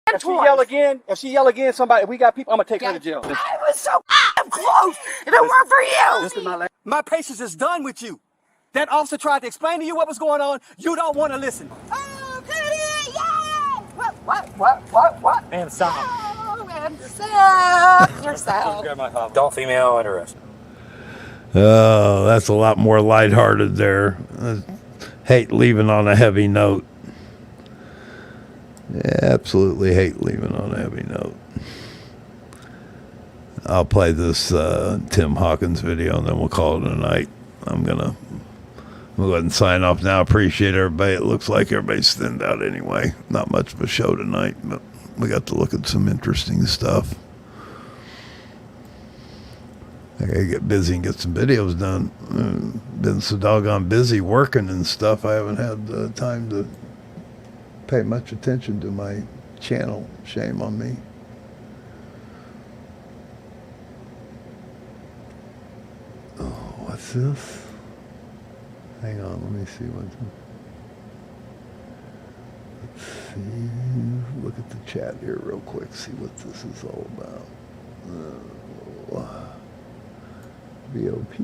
If she toys. yell again, somebody. We got people. I'm gonna take her to jail. I was so close. If it weren't for you. This is my patience is done with you. That officer tried to explain to you what was going on. You don't want to listen. Oh, goody, yay! What? Man, stop. Oh, man, accept yourself. Adult female interested. Oh, that's a lot more lighthearted there. Hate leaving on a heavy note. Yeah, absolutely hate leaving on a heavy note. I'll play this Tim Hawkins video and then we'll call it a night. I'm gonna go ahead and sign off now. Appreciate everybody. It looks like everybody's thinned out anyway. Not much of a show tonight, but we got to look at some interesting stuff. I gotta get busy and get some videos done. Been so doggone busy working and stuff, I haven't had time to pay much attention to my channel. Shame on me. Oh, what's this? Hang on, let me see what's. Let's see. Look at the chat here real quick. See what this is all about. VOP.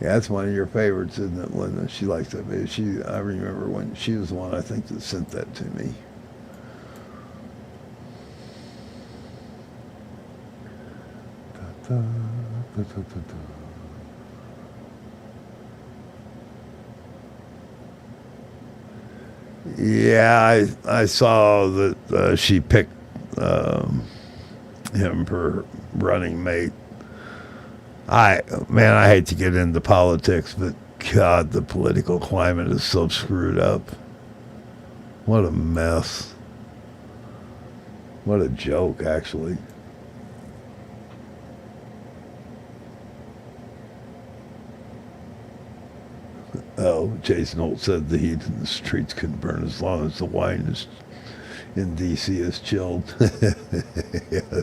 Yeah, that's one of your favorites, isn't it, Linda? She likes that video. I remember when she was the one, I think, that sent that to me. Yeah, I saw that she picked him for running mate. I hate to get into politics, but God, the political climate is so screwed up. What a mess. What a joke, actually. Oh, Jason Holt said the heat in the streets can burn as long as the wine is in D.C. is chilled. Yeah.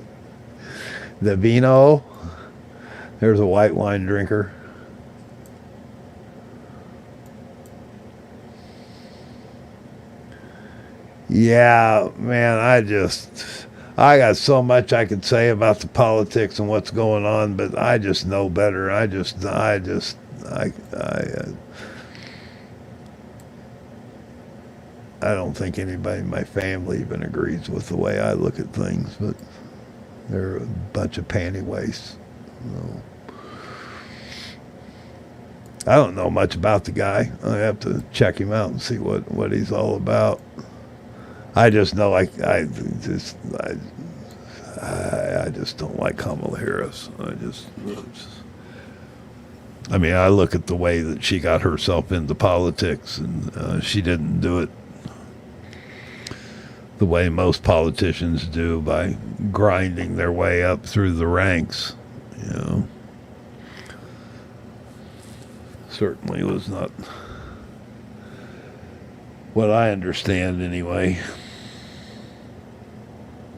The vino. There's a white wine drinker. Yeah, man, I got so much I could say about the politics and what's going on, but I just know better. I don't think anybody in my family even agrees with the way I look at things, but they're a bunch of panty wastes. No. I don't know much about the guy. I have to check him out and see what he's all about. I just know I just don't like Kamala Harris. I look at the way that she got herself into politics, and she didn't do it the way most politicians do, by grinding their way up through the ranks, you know. Certainly was not what I understand anyway.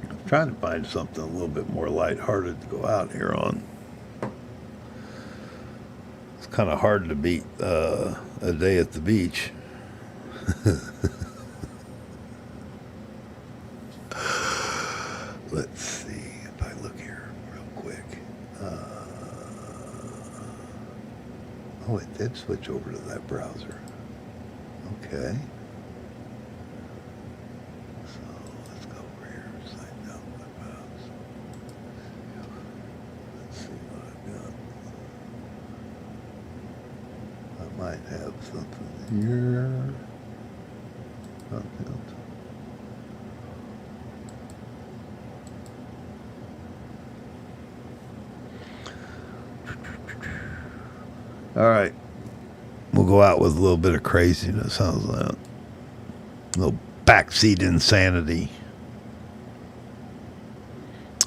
I'm trying to find something a little bit more lighthearted to go out here on. kind of hard to beat a day at the beach. Let's see if I look here real quick. Oh, it did switch over to that browser. Okay. So let's go over here. Sign down my browser. Let's see what I've got. I might have something here. Content. All right. We'll go out with a little bit of craziness. How's that? A little backseat insanity.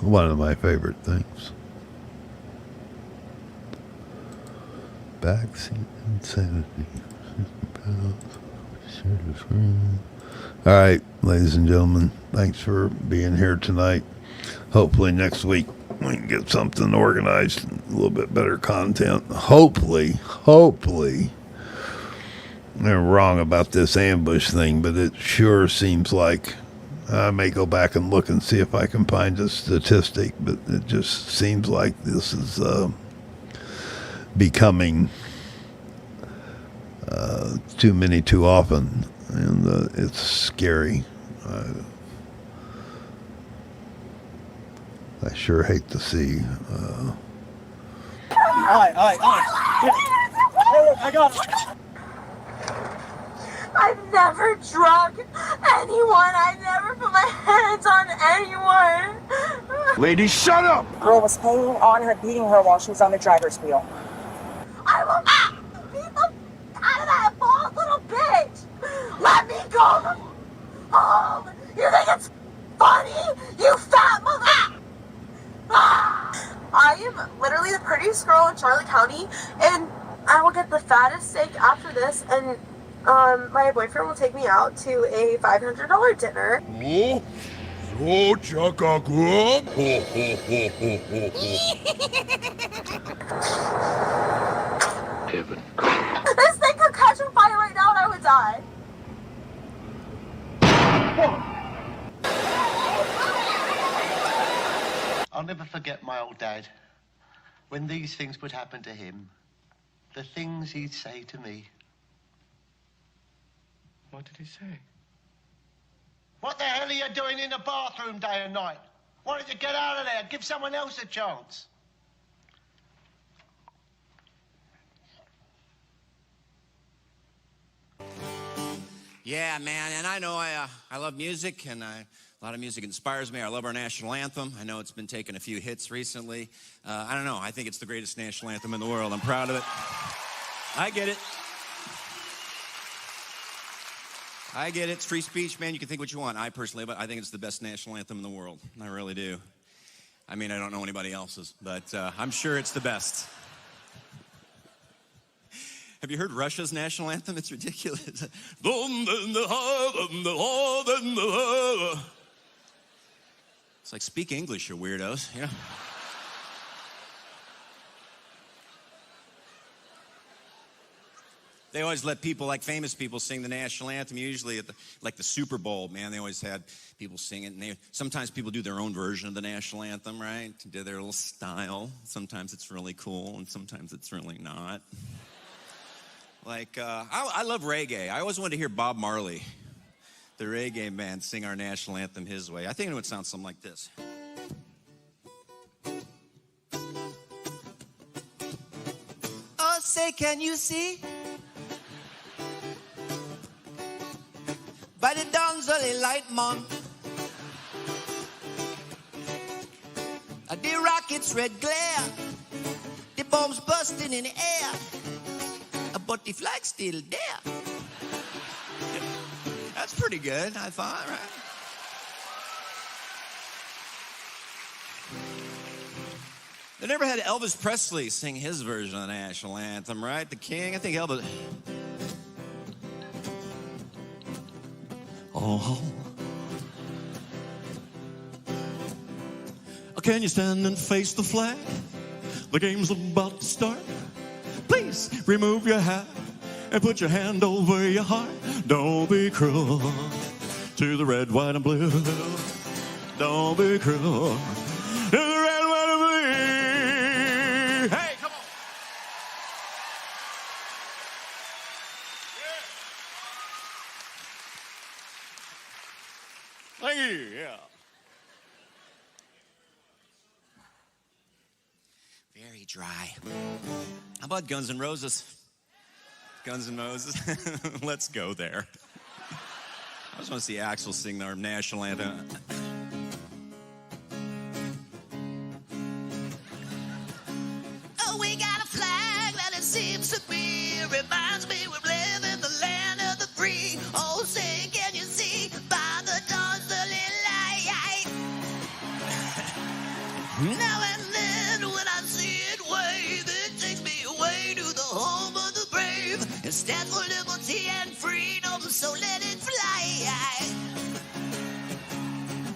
One of my favorite things. Backseat insanity. All right, ladies and gentlemen, thanks for being here tonight. Hopefully next week we can get something organized, a little bit better content. Hopefully. They're wrong about this ambush thing, but it sure seems like I may go back and look and see if I can find a statistic, but it just seems like this is becoming too many too often, and it's scary. I sure hate to see. All right. I got it. I've never drugged anyone. I've never put my hands on anyone. Lady, shut up! Girl was hanging on her, beating her while she was on the driver's wheel. I will not beat the out of that bald little bitch. Let me go home. You think it's funny? You fat mother. I am literally the prettiest girl in Charlotte County, and I will get the fattest steak after this, and my boyfriend will take me out to a $500 dinner. So chaka good. Heaven. This thing could catch on fire right now and I would die. I'll never forget my old dad. When these things would happen to him, the things he'd say to me. What did he say? What the hell are you doing in the bathroom day and night? Why don't you get out of there? Give someone else a chance. Yeah, man, and I know I love music, and a lot of music inspires me. I love our national anthem. I know it's been taking a few hits recently. I don't know. I think it's the greatest national anthem in the world. I'm proud of it. I get it. It's free speech, man. You can think what you want. I personally, but I think it's the best national anthem in the world. I really do. I mean, I don't know anybody else's, but I'm sure it's the best. Have you heard Russia's national anthem? It's ridiculous. It's like, speak English, you weirdos. Yeah. They always let people, like famous people, sing the national anthem. Usually at the Super Bowl, man, they always had people sing it. And sometimes people do their own version of the national anthem, right? Do their little style. Sometimes it's really cool, and sometimes it's really not. Like, I love reggae. I always wanted to hear Bob Marley, the reggae man, sing our national anthem his way. I think it would sound something like this. Oh, say, can you see? By the dawn's early light, man, the rocket's red glare, the bombs bursting in the air, but the flag's still there. That's pretty good, I thought, right? They never had Elvis Presley sing his version of the national anthem, right? The king, I think Elvis... Oh. Can you stand and face the flag? The game's about to start. Please face, remove your hat, and put your hand over your heart. Don't be cruel to the red, white, and blue. Don't be cruel to the red, white, and blue. Hey, come on. Thank you, yeah. Very dry. How about Guns N' Roses? Guns N' Roses? Let's go there. I just want to see Axl sing our national anthem. Oh, we got a flag that it seems to be. Reminds me we live in the land of the free. Oh, say, can you see by the dawn's early light? Now and then when I see it wave, it takes me away to the home of the brave. It stands for liberty and freedom, so let it fly.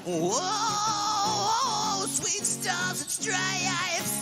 Whoa, sweet stars and stripes.